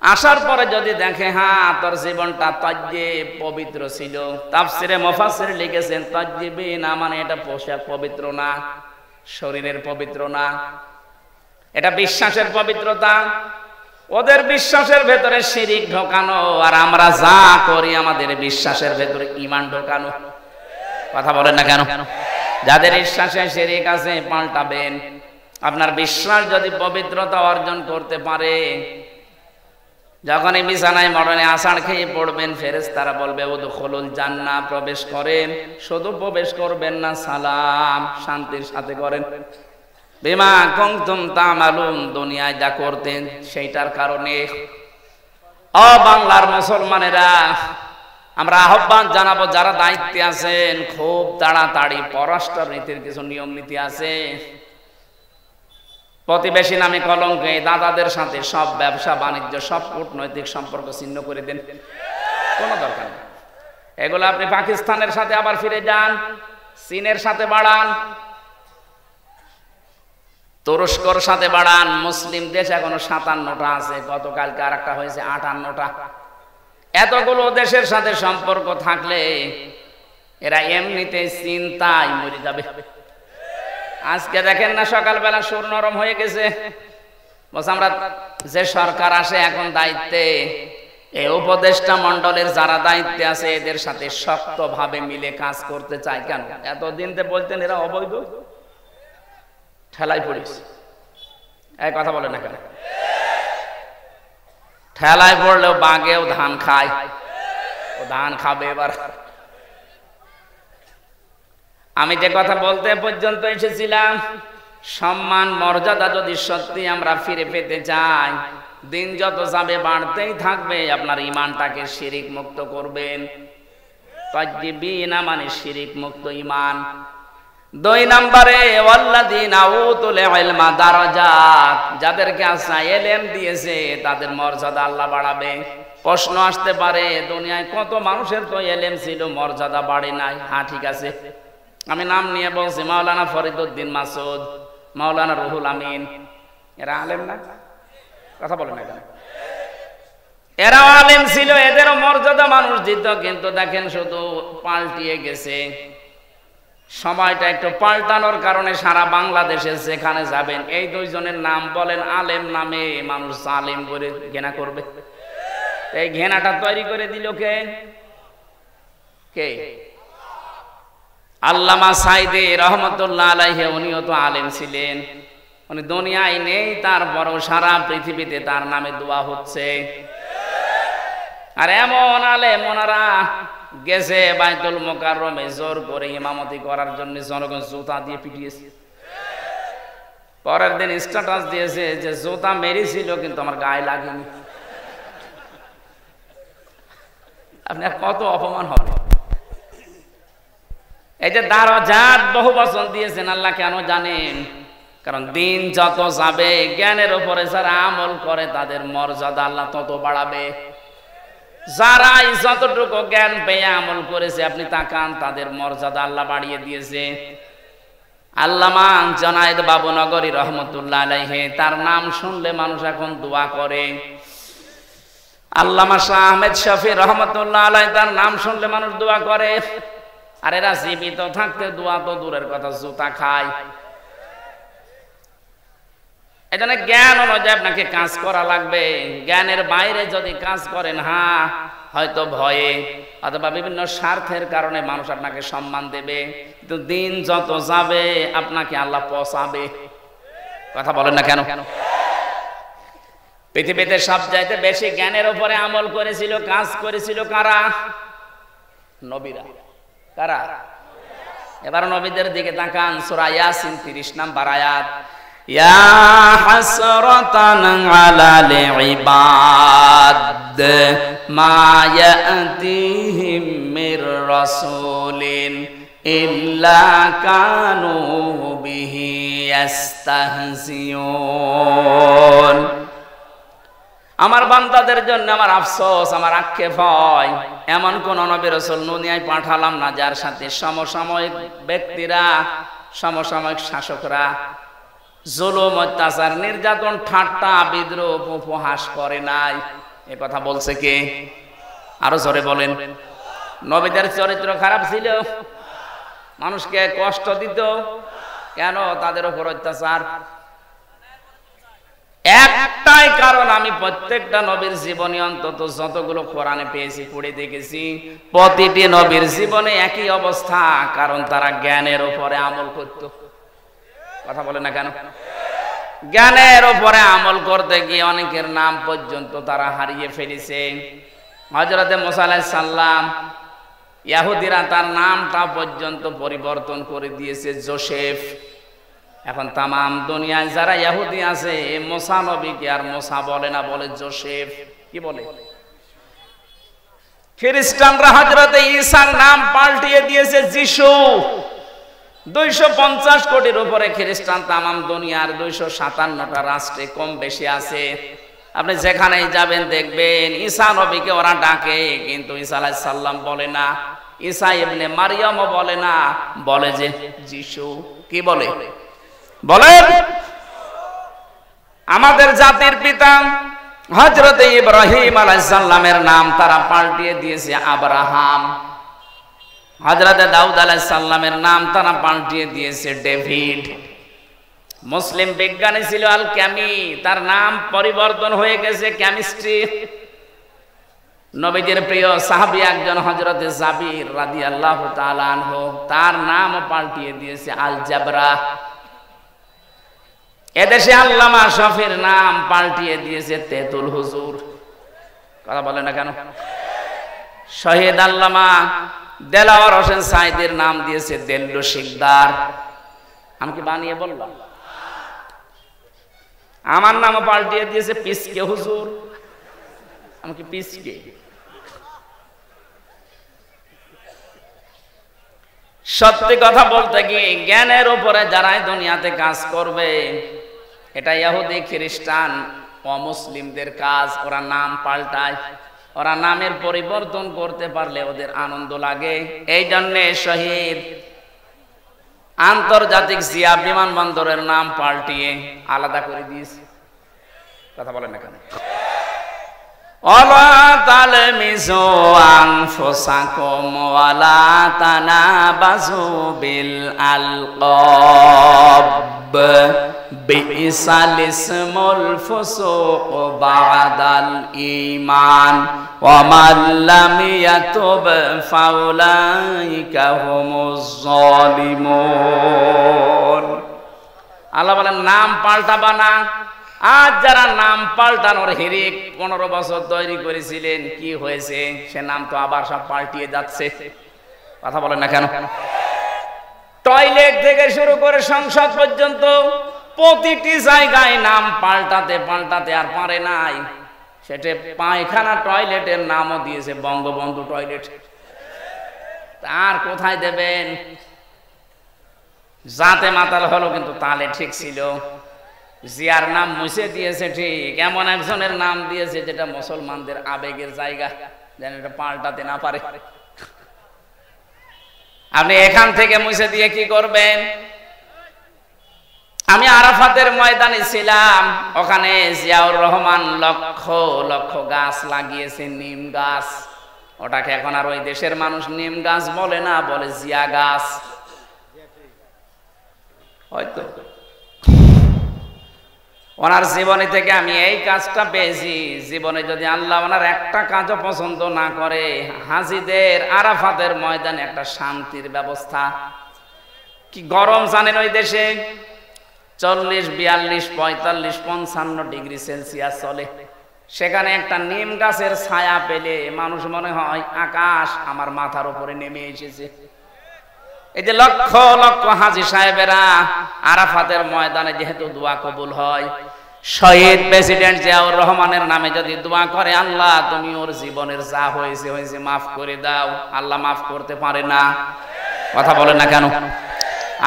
আসার পরে যদি দেখে হ্যাঁ তোর জীবনটা তাজ্জিব পবিত্র ছিল, তাফসিরে মুফাসসির লিখেছেন তাজ্জিবিনা মানে এটা পোশাক পবিত্র না, শরীরের পবিত্র না, এটা বিশ্বাসের পবিত্রতা। ওদের বিশ্বাসের ভেতরে শিরিক ঢোকানো, আর আমরা যা করি আমাদের বিশ্বাসের ভেতরে ঈমান ঢোকানো। কথা বলেন না কেন? যাদের বিশ্বাসে শিরিক আছে পাল্টাবেন। আপনার বিশ্বাস যদি পবিত্রতা অর্জন করতে পারে, যখনই বিছানায় মরণে আছাড় খেয়ে পড়বেন ফেরেশতারা বলবে উদখুলুল জান্নাহ, প্রবেশ করেন। শুধু প্রবেশ করবেন না, সালাম শান্তির সাথে করেন। বিমা কুনতুম তা'মালুন, দুনিয়ায় যা করতেন সেইটার কারণে। ও বাংলার মুসলমানেরা, আমরা আহ্বান জানাবো যারা দায়িত্বে আছেন, খুব তাড়াতাড়ি পররাষ্ট্র নীতির কিছু নিয়ম নীতি আছে। প্রতিবেশী নামে কলঙ্কে দাদাদের সাথে সব ব্যবসা বাণিজ্য সব কূটনৈতিক সম্পর্ক ছিন্ন করে দেন, কোনো দরকার নেই। এগুলো আপনি পাকিস্তানের সাথে আবার ফিরে যান, চীনের সাথে বাড়ান, তুরস্কর সাথে বাড়ান। মুসলিম দেশ এখনো 57টা আছে, গতকালকে আর একটা হয়েছে 58টা। এতগুলো দেশের সাথে সম্পর্ক থাকলে এরা এমনিতে চিন্তায় মরে যাবে। আজকে দেখেন না সকালবেলা সুর নরম হয়ে গেছে। বলছে আমরা যে সরকার আসে এখন দায়িত্বে, এই উপদেষ্টা মণ্ডলের যারা দায়িত্বে আছে এদের সাথে শক্তভাবে মিলে কাজ করতে চায়। কেন? এতদিন তো বলতেন এরা অবৈধ, ঠেলাই পড়েছে। এই কথা বলে না কেন? ঠেলায় পড়লেও বাঘেও ধান খায়, ও ধান খাবে এবার। আমি যে কথা বলতে পর্যন্ত এসেছিলাম, সম্মান মর্যাদা যদি সত্যি আমরা ফিরে পেতে চাই, দিন যত যাবে বাড়তেই থাকবে। আপনার ঈমানটাকে শিরিক মুক্ত করবেন। তাজ্জিবিনা মানে শিরিক মুক্ত ঈমান। 2 নম্বরে ওয়াল্লাযীনা উতুল ইলমা দারাজাত, যাদেরকে আল্লাহ ইলম দিয়েছে তাদের মর্যাদা আল্লাহ বাড়াবে। প্রশ্ন আসতে পারে দুনিয়ায় কত মানুষের তো ইলম ছিল, মর্যাদা বাড়ে নাই। হ্যাঁ ঠিক আছে, আমি নাম নিয়ে বলছি, মাওলানা ফরিদউদ্দিন মাসুদ, মাওলানা রুহুল আমিন, এরা আলেম না? কথা বলেন না কেন? এরা আলেম ছিল, এদেরও মর্যাদা মানুষ দিত। কিন্তু দেখেন শুধু পাল্টিয়ে গেছে। সময়টা একটু পাল্টানোর কারণে সারা বাংলাদেশে যেখানে যাবেন এই 2 জনের নাম বলেন আলেম নামে, মানুষ জালেম করে ঘৃণা করবে। এই ঘৃণাটা তৈরি করে দিল কে? কে? আল্লামা সাইদি রহমতুল্লাহ আলাইহি, উনিও তো আলেম ছিলেন। উনি দুনিয়ায় নেই, তারপরও সারা পৃথিবীতে তার নামে দোয়া হচ্ছে। আর এমন আলেম ওনারা গেছে বাইতুল মুকাররমে জোর করে ইমামতি করার জন্য, জনগণ জুতা দিয়ে পিটিয়েছে। পরের দিন স্ট্যাটাস দিয়েছে যে জুতা মেরেছিল কিন্তু আমার গায়ে লাগেনি। আপনি আর কত অপমান হবে। এই যে দারাজাত বহু বচন দিয়েছেন আল্লাহ, কেন জানেন? কারণ দিন যত যাবে, জ্ঞানের উপরে যারা আমল করে তাদের মর্যাদা আল্লাহ তত বাড়াবে। যারাই যতটুকু জ্ঞান পেয়ে আমল করেছে, আপনি তাকান, তাদের মর্যাদা আল্লাহ বাড়িয়ে দিয়েছে। আল্লামা জনায়েদ বাবুনগরী রহমতুল্লাহ আলাইহি, তার নাম শুনলে মানুষ এখন দোয়া করে। আল্লামা শাহ আহমেদ শফি রহমতুল্লাহ আলাইহি, তার নাম শুনলে মানুষ দোয়া করে। আর এরা জীবিত থাকতে দোয়া তো দূরের কথা, জুতা খায়। এই জন্য জ্ঞান অনুযায়ী আপনাকে কাজ করা লাগবে। জ্ঞানের বাইরে যদি কাজ করেন, হয়তো ভয়ে অথবা বিভিন্ন স্বার্থের কারণে মানুষ আপনাকে সম্মান দেবে, কিন্তু দিন যত যাবে আপনাকে আল্লাহ পচাবে। কথা বলেন না কেন? পৃথিবীতে সবচাইতে বেশি জ্ঞানের উপরে আমল করেছিল, কাজ করেছিল কারা? নবীরা। কারা? এবার নবীদের দিকে তাকান, সূরা ইয়াসিন 30 নম্বর আয়াত। ইয়া হাসরাতান আলাল ইবাদ মা ইয়াতিহিম মির রাসূলিন ইল্লা কানু বিহি ইস্তাহজিউন। আমার বান্দাদের জন্য আমার আফসোস, আমার আক্ষেপ হয়, এমন কোন নবী রাসূল দুনিয়ায় পাঠালাম না যার সাথে সমসাময়িক ব্যক্তিরা, সমসাময়িক শাসকরা জুলুম, অত্যাচার, নির্যাতন, ঠাট্টা, বিদ্রোহ, উপহাস করে নাই। এ কথা বলছে কে? আরো জোরে বলেন। নবীদের চরিত্র খারাপ ছিল, মানুষকে কষ্ট দিত। কেন? তাদের উপর অত্যাচার। একটাই কারণ, আমি প্রত্যেকটা নবীর জীবনে অন্তত যতগুলো কোরআনে পেয়েছি, পড়ে দেখেছি, প্রতিটি নবীর জীবনে একই অবস্থা, কারণ তারা জ্ঞানের উপরে আমল করত। কথা বলে না কেন? জ্ঞানের উপরে আমল করতে গিয়ে অনেকের নাম পর্যন্ত তারা হারিয়ে ফেলেছে। হযরতে মুসা আলাইহিস সালাম, ইহুদিরা তার নামটা পর্যন্ত পরিবর্তন করে দিয়েছে জোসেফ। এখন তামাম দুনিয়ায় যারা ইহুদি আছে, মুসা নবীকে আর মুসা বলে না, বলে জোসেফ। কি বলে? খ্রিস্টানরা হযরতে ঈসার নাম পাল্টিয়ে দিয়েছে যিশু। 250 কোটির উপরে খ্রিস্টান তামাম দুনিয়ার 257টা রাষ্ট্রে কম বেশি আছে। আপনি যেখানেই যাবেন দেখবেন ঈসা নবীকে ওরা ডাকে, কিন্তু ঈসা আলাইহিস সালাম বলে না, ঈসা ইবনে মারইয়ামও বলে না, বলে যে যিশু। কি বলে? বলেন। আমাদের জাতির পিতা হযরতে ইব্রাহিম আলাইহিস সালামের নাম তারা পাল্টিয়ে দিয়েছে আব্রাহাম। হযরতে দাউদ আলাইহিস সালামের নাম তারা পাল্টিয়ে দিয়েছে ডেভিড। মুসলিম বিজ্ঞানী ছিল আল ক্যামি, তার নাম পরিবর্তন হয়ে গেছে কেমিস্ট্রি। নবীজির প্রিয় সাহাবী একজন হযরতে জাবির রাদিয়াল্লাহু তাআলা আনহু, তার নাম পাল্টিয়ে দিয়েছে আল জাবরা। এদেশে আল্লামা শফির নাম পাল্টিয়ে দিয়েছে তেতুল হুজুর। কথা বলে না কেন? শহীদ আল্লামা দেলাওয়ার হোসেন সাইদের নাম দিয়েছে দেল্লু শিকদার। আমি কি বানিয়ে বললাম? আমার নামও পাল্টিয়ে দিয়েছে পিসকে হুজুর। আমি কি পিসকে? সত্যি কথা বলতে কি, জ্ঞানের উপরে যারাই দুনিয়াতে কাজ করবে, এটা ইহুদি, খ্রিস্টান, অমুসলিমদের কাজ। ওরা নাম পাল্টায়, ওরা নামের পরিবর্তন করতে পারলে ওদের আনন্দ লাগে। এই জন্যে শহীদ আন্তর্জাতিক জিয়া বিমানবন্দরের নাম পাল্টিয়ে আলাদা করে দিয়েছে। কথা বলেন না কেন? ওয়ালা তালমিজু আনফুসাকুম ওয়ালা তানাবাজু বিল আলকাব বিইসাল ইসমুল ফুসুক বাদাল ঈমান ওয়া মান লাম ইয়াতুব ফাউলাইকা হুমুজ জালিমুন। আল্লাহ বলেন নাম পাল্টাবা না। আজ যারা নাম পাল্টানোর হিরিক 15 বছর তৈরি করেছিলেন, কি হয়েছে? সে নাম তো আবার সব পাল্টিয়ে যাচ্ছে। কথা বলেন না কেন? টয়লেট থেকে শুরু করে সংসদ পর্যন্ত প্রতিটি জায়গায় নাম পাল্টাতে পাল্টাতে আর পারে নাই। সেটা পায়খানা টয়লেটের নামও দিয়েছে বঙ্গবন্ধু টয়লেট। আর কোথায় দেবেন? জাতে মাতাল হলো কিন্তু তালে ঠিক ছিল। জিয়ার নাম মুছে দিয়েছে ঠিক, এমন একজনের নাম দিয়েছে যেটা মুসলমানদের আবেগের জায়গা, যেন এটা পাল্টাতে না পারে। আপনি এখান থেকে মুছে দিয়ে কি করবেন? আমি আরাফাতের ময়দানে ছিলাম, ওখানে জিয়াউর রহমান লক্ষ লক্ষ গাছ লাগিয়েছে, নিম গাছ। ওটাকে এখন আর ওই দেশের মানুষ নিম গাছ বলে না, বলে জিয়া গাছ। হয়তো ওনার জীবনী থেকে আমি এই কাজটা পেয়েছি, জীবনে যদি আল্লাহ ওনার একটা কাজও পছন্দ না করে, হাজিদের আরাফাতের ময়দানে একটা শান্তির ব্যবস্থা। কি গরম জানেন ওই দেশে? 40, 42, 45, 55 ডিগ্রি সেলসিয়াস চলে। সেখানে একটা নিম গাছের ছায়া পেলে মানুষ মনে হয় আকাশ আমার মাথার উপরে নেমে এসেছে। এই যে লক্ষ লক্ষ হাজী সাহেবেরা আরাফাতের ময়দানে যেহেতু দোয়া কবুল হয়, শহীদ প্রেসিডেন্ট জিয়াউর রহমানের নামে যদি দোয়া করে, আল্লাহ তুমি ওর জীবনের যা হয়েছে হয়েছে মাফ করে দাও, আল্লাহ মাফ করতে পারে না? কথা বলেন না কেন?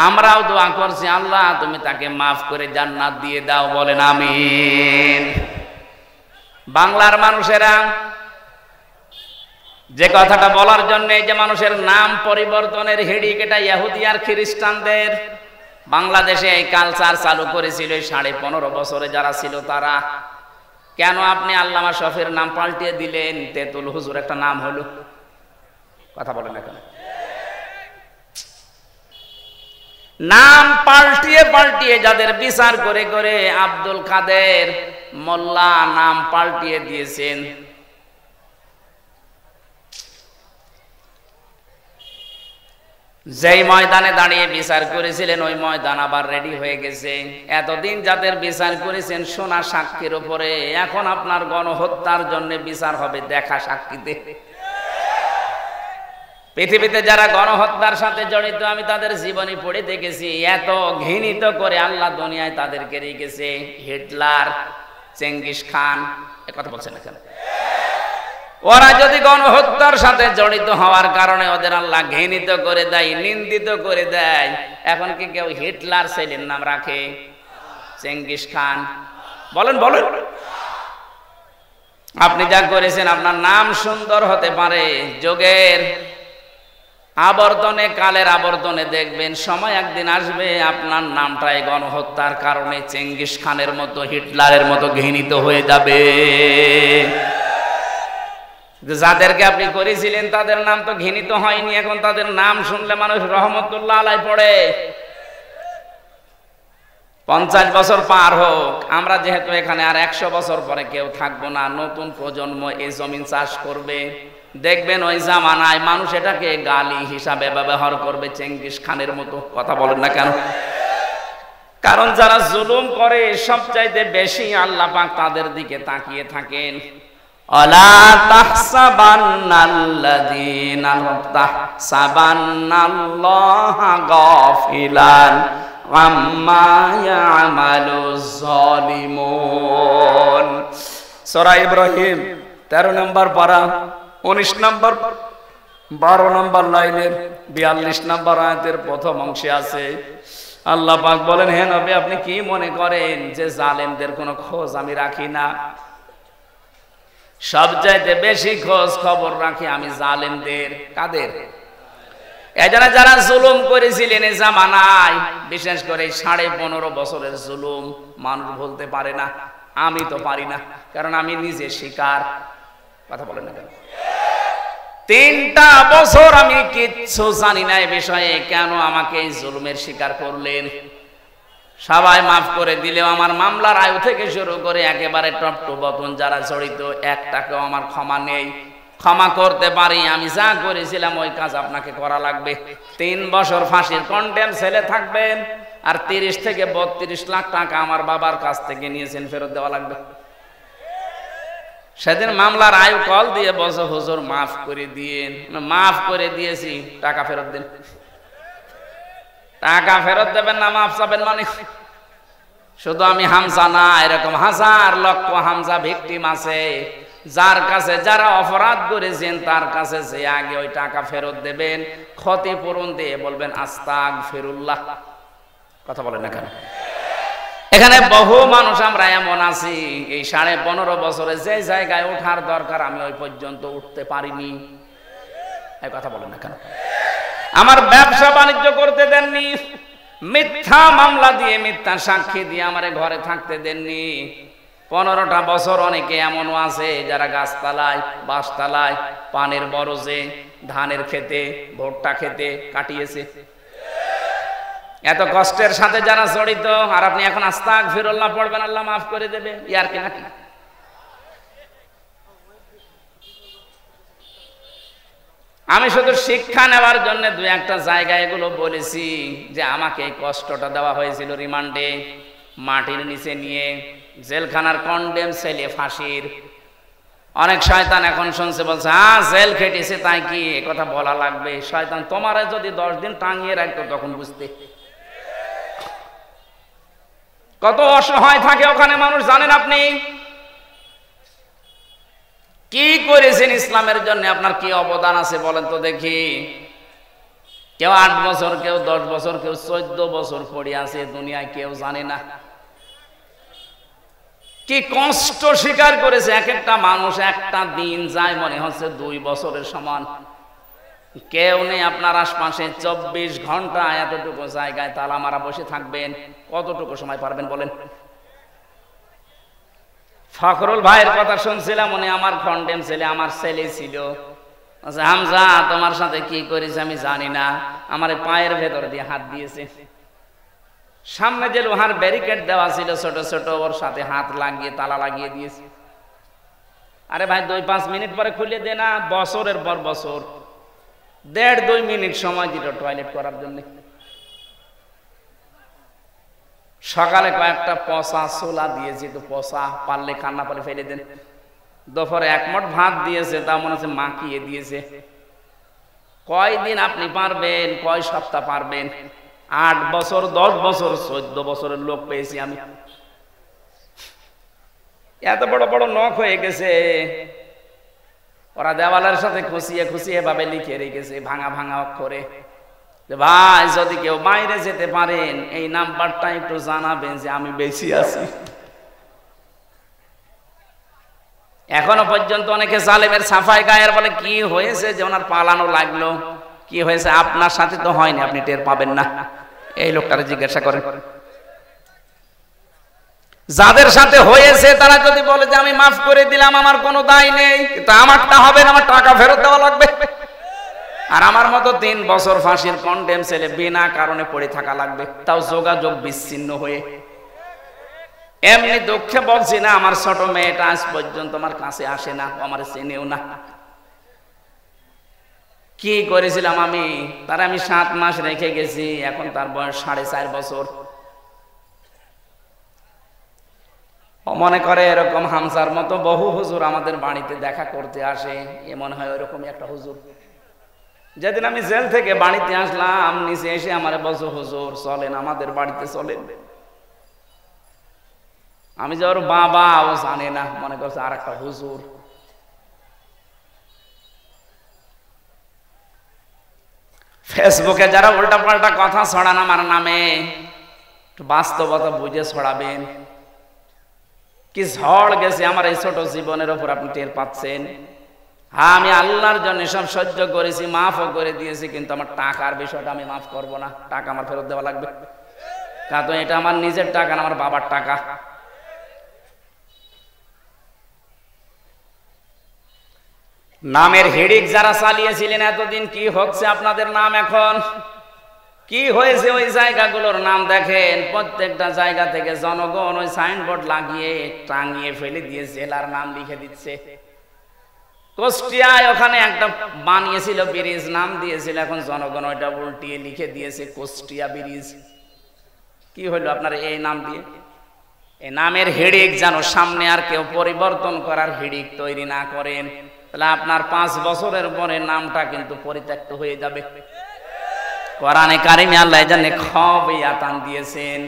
আমরাও দোয়া করছি, আল্লাহ তুমি তাকে মাফ করে জান্নাত দিয়ে দাও, বলেন আমিন। বাংলার মানুষেরা যে কথাটা বলার জন্য যে মানুষের নাম পরিবর্তনের হিড়িক, এটা ইহুদি আর খ্রিস্টানদের। বাংলাদেশে এই কালচার চালু করেছিল 15.5 বছরে যারা ছিল তারা। কেন আপনি আল্লামা শফির নাম পাল্টিয়ে দিলেন? তেতুল হুজুর একটা নাম হলো। কথা বলেন না কেন? নাম পাল্টিয়ে পাল্টিয়ে যাদের বিচার করে করে আব্দুল কাদের মোল্লা নাম পাল্টিয়ে দিয়েছেন। যেই ময়দানে দাঁড়িয়ে বিচার করেছিলেন ওই ময়দান আবার রেডি হয়ে গেছে। এতদিন যাদের বিচার করেছেন সোনা সাক্ষীর উপরে, এখন আপনার গণহত্যার জন্য বিচার হবে দেখা সাক্ষীতে। পৃথিবীতে যারা গণহত্যার সাথে জড়িত আমি তাদের জীবনী পড়ে দেখেছি। এত ঘৃণিত করে আল্লাহ দুনিয়ায় তাদেরকে রেখেছে। হিটলার, চেঙ্গিস খান, এ কথা বলছেন না কেন? ওরা যদি গণহত্যার সাথে জড়িত হওয়ার কারণে ওদের আল্লাহ ঘৃণিত করে দেয়, নিন্দিত করে দেয়, এখন কি কেউ হিটলার ছেলের নাম রাখে? Genghis Khan? বলেন বলেন। আপনি যা করেছেন আপনার নাম সুন্দর হতে পারে, যোগের আবর্তনে কালের আবর্তনে দেখবেন সময় একদিন আসবে আপনার নামটাই গণহত্যার কারণে চেঙ্গিস খানের মতো হিটলারের মতো ঘৃণিত হয়ে যাবে। যাদেরকে আপনি করেছিলেন তাদের নাম তো ঘৃণিত হয়নি, এখন তাদের নাম শুনলে মানুষ রহমতুল্লাহ আলাই পড়ে। 50 বছর পার হোক, আমরা যেহেতু এখানে আর 100 বছর পরে কেউ থাকবো না, নতুন প্রজন্ম এই জমিন চাষ করবে, দেখবেন ওই জামানায় মানুষ এটাকে গালি হিসাবে ব্যবহার করবে চেঙ্গিস খানের মতো। কথা বলেন না কেন? কারণ যারা জুলুম করে সবচাইতে বেশি আল্লাহ পাক তাদের দিকে তাকিয়ে থাকেন। আলা তাহসাবান্নাল্লাযীনা তাহসাবান্নাল্লাহা গাফিলান আম্মা ইয়ামালুজ জালিমুন। সূরা ইব্রাহিম 13 নম্বর পারা 19 নম্বর 12 নম্বর লাইনের 42 নম্বর আয়াতের প্রথম অংশে আছে আল্লাহ পাক বলেন, হে নবী আপনি কি মনে করেন যে জালেমদের কোনো খোঁজ আমি রাখি না? সবচাইতে বেশি খোঁজ খবর রাখি আমি জালেমদের। কাদের? এজন্য যারা জুলুম করেছিলেন এই জামানায়, বিশেষ করে 15.5 বছরের জুলুম মানুষ বলতে পারে না, আমি তো পারি না, কারণ আমি নিজে শিকার। কথা বলেন না কেন? 3টা বছর আমি কিচ্ছু জানি না এই বিষয়ে, কেন আমাকে এই জুলুমের শিকার করলেন? সবাই মাফ করে দিলেও আমার মামলার আয়ু থেকে শুরু করে একেবারে টপ টু বটন যারা জড়িত, একটাকেও আমার ক্ষমা নেই। ক্ষমা করতে পারি, আমি যা করেছিলাম ওই কাজ আপনাকে করা লাগবে। 3 বছর ফাঁসির কন্ডেম ছেলে থাকবেন, আর 30 থেকে 32 লাখ টাকা আমার বাবার কাছ থেকে নিয়েছেন, ফেরত দেওয়া লাগবে। সেদিন মামলার আয়ু কল দিয়ে বলছে, হুজুর মাফ করে দিয়েন। মাফ করে দিয়েছি, টাকা ফেরত দেন। টাকা ফেরত দেবেন না, মাফ চাবেন মানে? শুধু আমি হামজা না, এরকম হাজার লক্ষ হামজা ভিকটিম আছে, যার কাছে যারা অপরাধ করেছেন তার কাছে যে আগে ওই টাকা ফেরত দেবেন, ক্ষতিপূরণ দিয়ে বলবেন আস্তাগফিরুল্লাহ। কথা বলেন না কেন? এখানে বহু মানুষ আমরা এমন আছি, এই 15.5 বছরে যে জায়গায় ওঠার দরকার আমি ওই পর্যন্ত উঠতে পারিনি। এই কথা বলেন না কেন? আমার ব্যবসা বাণিজ্য করতে দেননি, মিথ্যা মামলা দিয়ে মিথ্যা সাক্ষী দিয়ে আমারে ঘরে থাকতে দেননি। 15টা বছর অনেকে এমনও আছে যারা গাছতলায়, বাঁশতলায়, পানের বরজে, ধানের খেতে, ভুট্টা খেতে কাটিয়েছে। এত কষ্টের সাথে যারা জড়িত, আর আপনি এখন আস্তাগফিরুল্লাহ পড়বেন আল্লাহ মাফ করে দেবে, ইয়ার কি নাকি? আমি শুধু শিক্ষা নেওয়ার জন্য দু একটা জায়গায় এগুলো বলেছি যে আমাকে এই কষ্টটা দেওয়া হয়েছিল রিমান্ডে, মাটির নিচে নিয়ে, জেলখানার কন্ডেম ছেলে ফাঁসির। অনেক শয়তান এখন শুনছে, বলছে জেল খেটেছে তাই কি এ কথা বলা লাগবে? শয়তান তোমারে যদি 10 দিন টাঙিয়ে রাখতো তখন বুঝতে। কত অসহায় থাকে ওখানে মানুষ জানেন আপনি? কি করেছেন ইসলামের জন্য, আপনার কি অবদান আছে বলেন তো দেখি। কেউ 8 বছর, কেউ 10 বছর, কেউ 14 বছর পড়ে আছে দুনিয়ায়, কেউ জানে না কি কষ্ট স্বীকার করেছে। এক একটা মানুষ একটা দিন যায় মনে হচ্ছে 2 বছরের সমান। কেউ নেই আপনার আশপাশে, 24 ঘন্টা এতটুকু জায়গায় তালা মারা বসে থাকবেন, কতটুকু সময় পারবেন বলেন? ফখরুল ভাইয়ের কথা শুনছিলাম, উনি আমার কন্ডেম ছেলে, আমার ছেলে ছিল। হামজা তোমার সাথে কি করেছে আমি জানি না, আমার পায়ের ভেতর দিয়ে হাত দিয়েছে। সামনে যে লোহার ব্যারিকেড দেওয়া ছিল ছোট ছোট, ওর সাথে হাত লাগিয়ে তালা লাগিয়ে দিয়েছে। আরে ভাই 2-5 মিনিট পরে খুলে দে না। বছরের পর বছর 1.5-2 মিনিট সময় দিল টয়লেট করার জন্য। সকালে কয়েকটা পচা ছোলা দিয়েছে, তো পচা, পারলে কান্না পালে ফেলে দেন। দুপুরে 1 মুঠ ভাত দিয়েছে, তা মনে হচ্ছে মাখিয়ে দিয়েছে। কয়দিন আপনি পারবেন? কয় সপ্তাহ পারবেন? 8 বছর, 10 বছর, 14 বছরের লোক পেয়েছি আমি। এত বড় বড় নখ হয়ে গেছে, ওরা দেওয়ালের সাথে খুশিয়ে খুশিয়ে ভাবে লিখে রেখেছে ভাঙা ভাঙা অক্ষরে, ভাই যদি কেউ বাইরে যেতে পারেন এই নাম্বারটা একটু জানাবেন যে আমি বেশি আছি। এখনো পর্যন্ত অনেকে জালেমের সাফাই গায়ের বলে কি হয়েছে যে ওনার পালানো লাগলো, কি হয়েছে? আপনার সাথে তো হয়নি, আপনি টের পাবেন না। এই লোকটারে জিজ্ঞাসা করেন। যাদের সাথে হয়েছে তারা যদি বলে যে আমি মাফ করে দিলাম, আমার কোনো দায় নেই, কিন্তু আমারটা হবে না, আমার টাকা ফেরত দেওয়া লাগবে। আর আমার মতো 3 বছর ফাঁসির কন্ডেম ছেলে বিনা কারণে পড়ে থাকা লাগবে, তাও যোগাযোগ বিচ্ছিন্ন হয়ে। এমনি দুঃখে বলছি না, আমার ছোট মেয়েটা আজ পর্যন্ত আমার কাছে আসে না, আমার চেনেও না। কি করেছিলাম আমি? তার আমি 7 মাস রেখে গেছি, এখন তার বয়স 4.5 বছর। মনে করে এরকম হামসার মতো বহু হুজুর আমাদের বাড়িতে দেখা করতে আসে, এ মনে হয় ওরকমই একটা হুজুর। যেদিন আমি জেল থেকে বাড়িতে আসলাম, নিচে এসে আমার বলছে হুজুর চলেন আমাদের বাড়িতে চলেন। আমি যে ওর বাবা, ও জানে না, মনে করছে আর একটা হুজুর। ফেসবুকে যারা উল্টা পাল্টা কথা ছড়ান আমার নামে, বাস্তবতা বুঝে ছড়াবেন। কি ঝড় গেছে আমার এই ছোট জীবনের ওপর, আপনি টের পাচ্ছেন। হ্যাঁ, আমি আল্লাহর জন্য সব সহ্য করেছি, মাফও করে দিয়েছি, কিন্তু আমার টাকার বিষয়টা আমি মাফ করব না। টাকা আমার ফেরত দেওয়া লাগবে, কারণ এটা আমার নিজের টাকা না, আমার বাবার টাকা। নামের হিড়িক যারা চালিয়েছিলেন এতদিন, কি হচ্ছে আপনাদের নাম এখন? কি হয়েছে ওই জায়গাগুলোর নাম দেখেন। প্রত্যেকটা জায়গা থেকে জনগণ ওই সাইনবোর্ড লাগিয়ে টাঙিয়ে ফেলে দিয়ে জেলার নাম লিখে দিচ্ছে। কুষ্টিয়ায় ওখানে একটা বানিয়েছিল ব্রিজ, নাম দিয়েছিল, এখন জনগণ ওইটা উল্টিয়ে লিখে দিয়েছে কুষ্টিয়া ব্রিজ। কি হলো আপনার এই নাম দিয়ে? এই নামের হিড়িক যেন সামনে আর কেউ পরিবর্তন করার হিড়িক তৈরি না করেন, তাহলে আপনার 5 বছরের পরে নামটা কিন্তু পরিত্যক্ত হয়ে যাবে। কোরআনে কারিমে আল্লাহ জানে খবিয়াতান দিয়েছেন,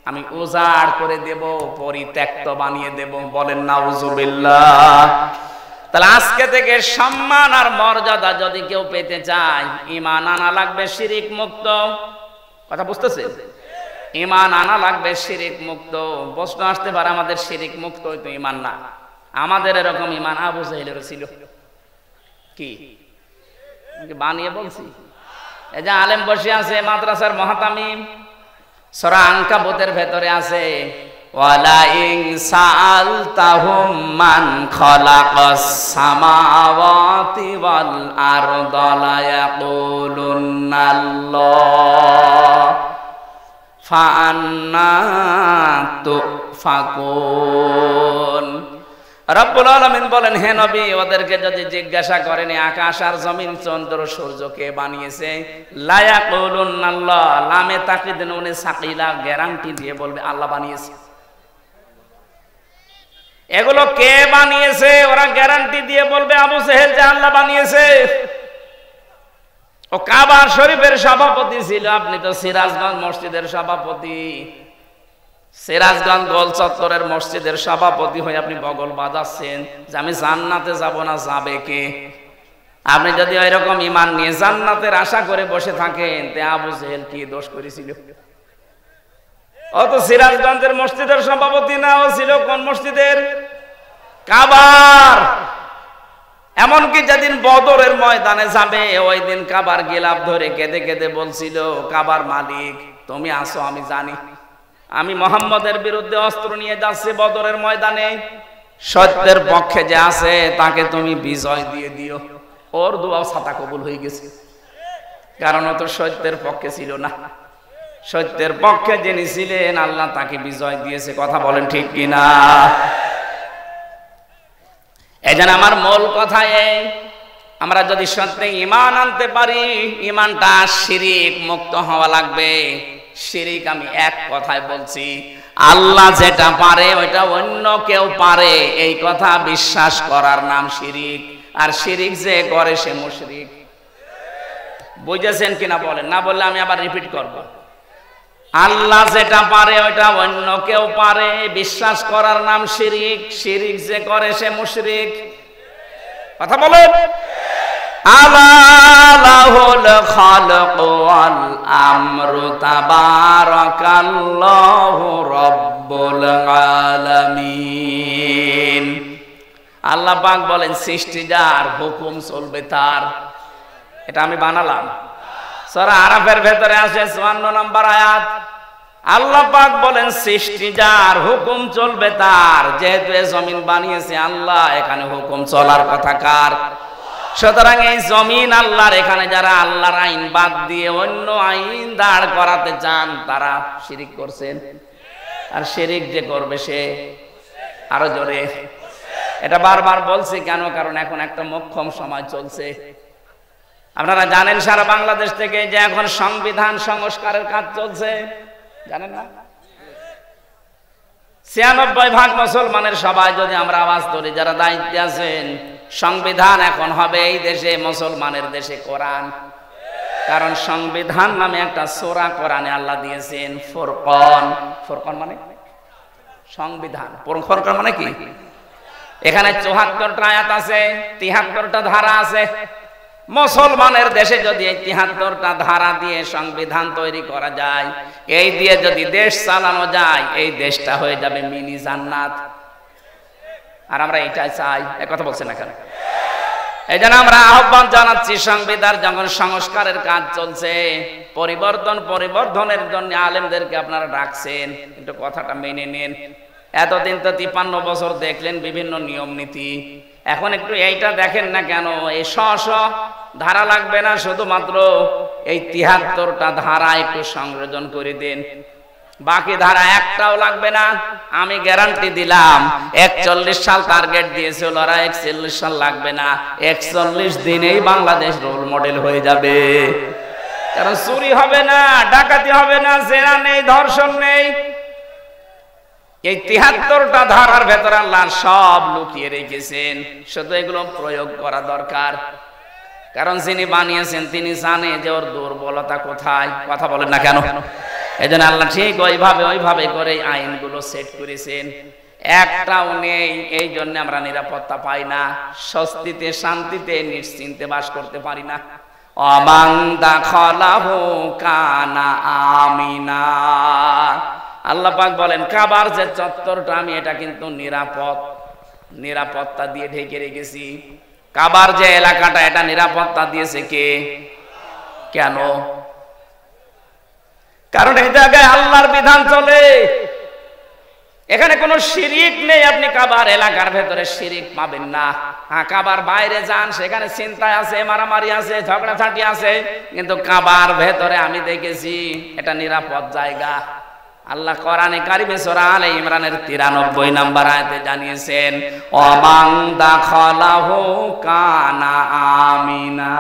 আমি উজাড় করে দেব, পরিত্যক্ত বানিয়ে দেব। বলেন নাউজুবিল্লাহ। তাহলে আজকে থেকে সম্মান আর মর্যাদা যদি কেউ পেতে চায়, ঈমান আনা লাগবে শিরিক মুক্ত। কথা বুঝতেছেন? ঈমান আনা লাগবে শিরিক মুক্ত। প্রশ্ন আসতে পারে, আমাদের শিরিক মুক্ত হইতো ঈমান না। আমাদের এরকম ঈমান আবু জাহেলের ছিল। কি বানিয়ে বলছি? এই যে আলেম বসে আছে মাদ্রাসার মুহতামিম, সূরা আনকাবুতের ভেতরে আছে, ওয়ালা ইন সাআলতাহুম মান খালাকাস সামাওয়াতি ওয়াল আরদা লা ইয়াকুলুন্নাল্লাহ ফাআন্না তুফাকুন। রব্বুল আলামিন বলেন, হে নবী, ওদেরকে যদি জিজ্ঞাসা করেন আকাশ আর জমিন, চন্দ্র সূর্য কে বানিয়েছে, লা ইয়াকুলুন্নাল্লাহ, লামে তাকিদ নুনে সাকিলা, গ্যারান্টি দিয়ে বলবে আল্লাহ বানিয়েছে। এগুলো কে বানিয়েছে? ওরা গ্যারান্টি দিয়ে বলবে আবু জেহেল যে আল্লাহ বানিয়েছে। ও কাবা শরীফের সভাপতি ছিল, আপনি তো সিরাজগঞ্জ মসজিদের সভাপতি। সিরাজগঞ্জ গোল চত্বরের মসজিদের সভাপতি হয়ে আপনি বগল বাজাচ্ছেন যে আমি জান্নাতে যাব না, যাবে কে? আপনি যদি ওইরকম ঈমান নিয়ে জান্নাতের আশা করে বসে থাকেন, তে আবু জেহেল কি দোষ করেছিল? ও তো সিরাজগঞ্জের মসজিদের সভাপতি না, ও ছিল কোন মসজিদের? কাবার। এমনকি যেদিন বদরের ময়দানে যাবে, ওই দিন কাবার গিলাফ ধরে কেঁদে কেঁদে বলছিল, কাবার মালিক তুমি আসো, আমি জানি আমি মুহাম্মদের বিরুদ্ধে অস্ত্র নিয়ে যাচ্ছি বদরের ময়দানে, সত্যের পক্ষে যে আছে তাকে তুমি বিজয় দিয়ে দিও। ওর দোয়া ছাতা কবুল হয়ে গেছে, কারণ ও তো সত্যের পক্ষে ছিল না। সত্যের পক্ষে যিনি ছিলেন আল্লাহ তাকে বিজয় দিয়েছে। কথা বলেন ঠিক কিনা? এই জন্য আমার মূল কথা এই, আমরা যদি সত্যি ঈমান আনতে পারি, ঈমানটা শিরিক মুক্ত হওয়া লাগবে। শিরিক আমি এক কথায় বলছি, আল্লাহ যেটা পারে ওইটা অন্য কেউ পারে, এই কথা বিশ্বাস করার নাম শিরিক। আর শিরিক যে করে সে মুশরিক। বুঝেছেন কিনা বলেন? না বললে আমি আবার রিপিট করব। আল্লাহ যেটা পারে ওইটা অন্য কেউ পারে, বিশ্বাস করার নাম শিরিক। শিরিক যে করে সে মুশরিক। কথা বলেন। আলাহুল খালক ওয়াল আমরু তাবারাকাল্লাহু রাব্বুল আলামিন। আল্লাহ পাক বলেন সৃষ্টি যার, হুকুম চলবে তার। এটা আমি বানালাম। সূরা আরাফের ভেতরে আছে 54 নম্বর আয়াত। আল্লাহ পাক বলেন সৃষ্টি যার, হুকুম চলবে তার। যেহেতু এই জমিন বানিয়েছে আল্লাহ, এখানে হুকুম চলার কথা কার? সুতরাং এই জমিন আল্লাহর, এখানে যারা আল্লাহর আইন বাদ দিয়ে অন্য আইন দাঁড় করাতে চান তারা শিরিক করছেন। আর শিরিক যে করবে সে আরো জোরে। এটা বারবার বলছি কেন? কারণ এখন একটা মোক্ষম সময় চলছে। আপনারা জানেন সারা বাংলাদেশ থেকে যে এখন সংবিধান সংস্কারের কাজ চলছে, জানেন না? ৯৬% মুসলমানের সবাই যদি আমরা আওয়াজ ধরি, যারা দায়িত্বে আছেন, সংবিধান এখন হবে এই দেশে মুসলমানের দেশে কোরআন। কারণ সংবিধান নামে একটা সূরা কোরআনে আল্লাহ দিয়েছেন, ফুরকান। ফুরকান মানে সংবিধান। ফুরকান মানে কি? এখানে ৭৪টা আয়াত আছে, ৭৩টা ধারা আছে। মুসলমানের দেশে যদি এই ৭৩টা ধারা দিয়ে সংবিধান তৈরি করা যায়, এই দিয়ে যদি দেশ চালানো যায়, এই দেশটা হয়ে যাবে মিনি জান্নাত। আর আমরা এটাই চাই। এক কথা বলছেন না কেন? এই জন্য আমরা আহ্বান জানাচ্ছি, সংবিধান যখন সংস্কারের কাজ চলছে, পরিবর্ধনের জন্য আলেমদেরকে আপনারা ডাকছেন, একটু কথাটা মেনে নেন। এতদিন তো ৫৩ বছর দেখলেন বিভিন্ন নিয়ম নীতি, এখন একটু এইটা দেখেন না কেন? এই ধারা লাগবে না, শুধুমাত্র এই ৭৩টা ধারা একটু সংযোজন করে দেন। বাকি ধারা একটাও লাগবে না। আমি গ্যারান্টি দিলাম, ৪১ সাল টার্গেট দিয়েছিল, ওরা ৪১ সাল লাগবে না, ৪১ দিনেই বাংলাদেশ রোল মডেল হয়ে যাবে। কারণ চুরি হবে না, ডাকাতি হবে না, জেনা নেই, ধর্ষণ নেই। এই ৭৩টা ধারার ভেতরে আল্লাহ সব লুকিয়ে রেখেছেন, শুধু এগুলো প্রয়োগ করা দরকার। কারণ যিনি বানিয়েছেন তিনি জানে যে ওর দুর্বলতা কোথায়। কথা বলেন না কেন? এজন্য আল্লাহ ঠিক ওইভাবে করে আইনগুলো সেট করেছেন, একটাও নেই। এই জন্য আমরা নিরাপত্তা পাই না, স্বস্তিতে শান্তিতে নিশ্চিন্তে বাস করতে পারি না। অমান দাখালাহু কানা আমিনা। আল্লাহ পাক বলেন কাবার যে চত্বরটা আমি এটা কিন্তু নিরাপত্তা দিয়ে ঢেকে রেখেছি। কাবার যে এলাকাটা এটা নিরাপত্তা দিয়েছে কে? কেন? কারণ এই জায়গায় আল্লাহর বিধান চলে, এখানে কোনো শিরিক নেই। আপনি কাবার এলাকার ভেতরে শিরিক পাবেন না। হ্যাঁ, কাবার বাইরে যান, সেখানে চিন্তায় আছে, মারামারি আছে, ঝগড়াঝাটি আছে, কিন্তু কাবার ভেতরে আমি দেখেছি এটা নিরাপদ জায়গা। আল্লাহ কোরআনে কারিমে সূরা আলে ইমরানের 93 নম্বর আয়াতে জানিয়েছেন ওমান দাখালাহু কানা আমিনা।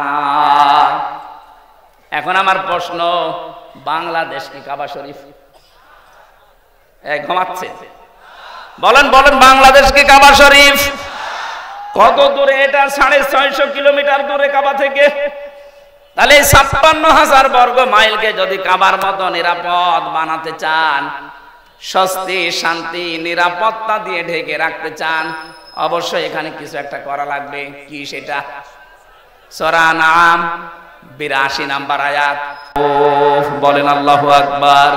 এখন আমার প্রশ্ন, বাংলাদেশ কি কাবা শরীফ? ঘুমাচ্ছে? বলেন বাংলাদেশ কি কাবা শরীফ? কত দূরে এটা? 650 কিলোমিটার দূরে কাবা থেকে। তাহলে 56,000 বর্গ মাইলকে যদি কাবার মতো নিরাপদ বানাতে চান, স্বস্তি শান্তি নিরাপত্তা দিয়ে ঢেকে রাখতে চান, অবশ্যই এখানে কিছু একটা করা লাগবে। কি সেটা? সূরা নাম 82 নম্বর আয়াত। বলেন আল্লাহু আকবার।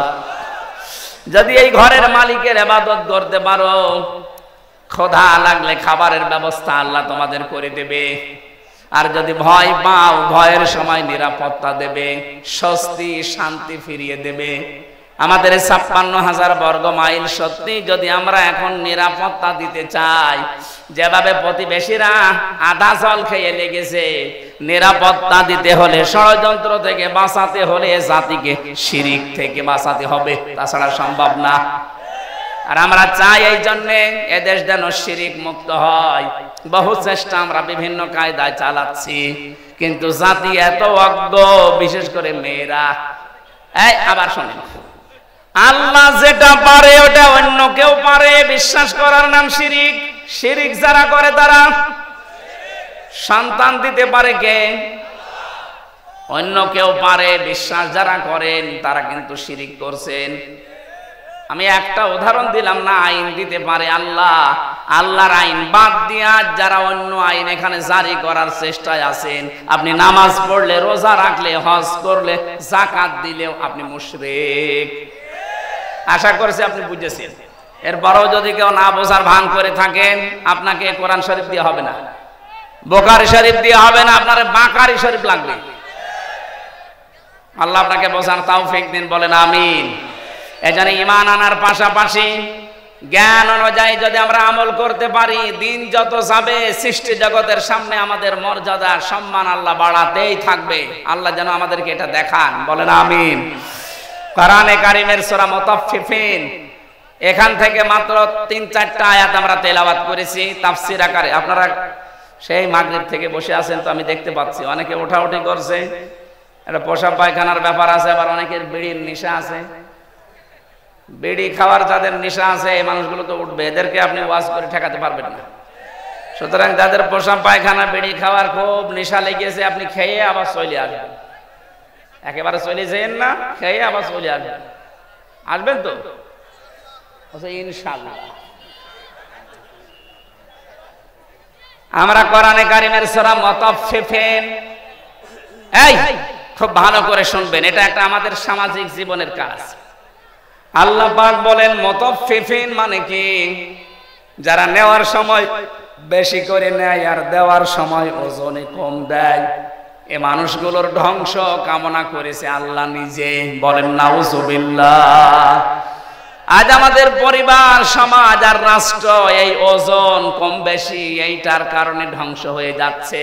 যদি এই ঘরের মালিকের ইবাদত করতে পারো, ক্ষুধা লাগলে খাবারের ব্যবস্থা আল্লাহ তোমাদের করে দেবে। আর যদি ভয় পাও, ভয়ের সময় নিরাপত্তা দেবে, স্বস্তি শান্তি ফিরিয়ে দেবে। আমাদের 56,000 বর্গ মাইল সত্যি যদি আমরা এখন নিরাপত্তা দিতে চাই, যেভাবে প্রতিবেশীরা আধা জল খেয়ে লেগেছে, নিরাপত্তা দিতে হলে, ষড়যন্ত্র থেকে বাঁচাতে হলে জাতিকে শিরিক থেকে বাঁচাতে হবে, তাছাড়া সম্ভব না। আর আমরা চাই এই জন্যে এদেশ যেন শিরিক মুক্ত হয়। বহু চেষ্টা আমরা বিভিন্ন কায়দায় চালাচ্ছি, কিন্তু জাতি এত অজ্ঞ, বিশেষ করে মেয়েরা। আবার শোনেন, আল্লাহ যেটা পারে ওটা অন্য কেউ পারে বিশ্বাস করার নাম শিরিক। শিরিক যারা করে তারা সন্তান দিতে পারে কে? অন্য কেউ পারে। বিশ্বাস যারা করেন তারা কিন্তু শিরিক করছেন। আমি একটা উদাহরণ দিলাম না, আইন দিতে পারে আল্লাহ। আল্লাহর আইন বাদ দিয়া যারা অন্য আইন এখানে জারি করার চেষ্টায় আছেন, আপনি নামাজ পড়লে, রোজা রাখলে, হজ করলে, যাকাত দিলেও আপনি মুশরিক। আশা করছি আপনি বুঝেছেন। এরপরেও যদি কেউ না বোঝার ভান করে থাকেন, আপনাকে কোরআন শরীফ দিয়ে হবে না, বুখারী শরীফ দিয়ে হবে না, আপনার বাকারি শরীফ লাগবে। আল্লাহ আপনাকে বোঝার তৌফিক দিন, বলেন আমিন। এজন্য ঈমান আনার পাশাপাশি জ্ঞান অনুযায়ী যদি আমরা আমল করতে পারি, দিন যত যাবে সৃষ্টি জগতের সামনে আমাদের মর্যাদা সম্মান আল্লাহ বাড়াতেই থাকবে। আল্লাহ যেন আমাদেরকে এটা দেখান, বলেন আমিন। কোরআনে কারিমের সূরা মুতাফফিফিন, এখান থেকে মাত্র 3-4টা আয়াত আমরা তেলাওয়াত করেছি তাফসীর আকারে। আপনারা সেই মাগরিব থেকে বসে আছেন তো আমি দেখতে পাচ্ছি, অনেকে ওঠাউঠি করছে। এটা পেশাব পায়খানার ব্যাপার আছে, আবার অনেকের বিড়ির নেশা আছে। বিড়ি খাওয়ার যাদের নেশা আছে, এই মানুষগুলো তো উঠবে, এদেরকে আপনি ওয়াজ করে ঠেকাতে পারবেন না। সুতরাং যাদের পেশাব পায়খানা, বিড়ি খাওয়ার খুব নেশা লেগেছে, আপনি খেয়ে আবার চলে আসবেন। একেবারে চলে যেন না, খেয়ে আবার চলে আসবেন। আসবেন তো ইনশাআল্লাহ। আমরা কোরআনে কারিমের সূরা মুতাফফিফিন, এই খুব ভালো করে শুনবেন, এটা একটা আমাদের সামাজিক জীবনের কাজ। আল্লাহ পাক বলেন মুতাফফিফিন মানে কি? যারা নেওয়ার সময় বেশি করে নেয় আর দেওয়ার সময় ওজনে কম দেয়, এ মানুষগুলোর ধ্বংস কামনা করেছে আল্লাহ নিজে, বলেন নাউজুবিল্লাহ। আজ আমাদের পরিবার, সমাজ আর রাষ্ট্র এই ওজন কম বেশি এইটার কারণে ধ্বংস হয়ে যাচ্ছে।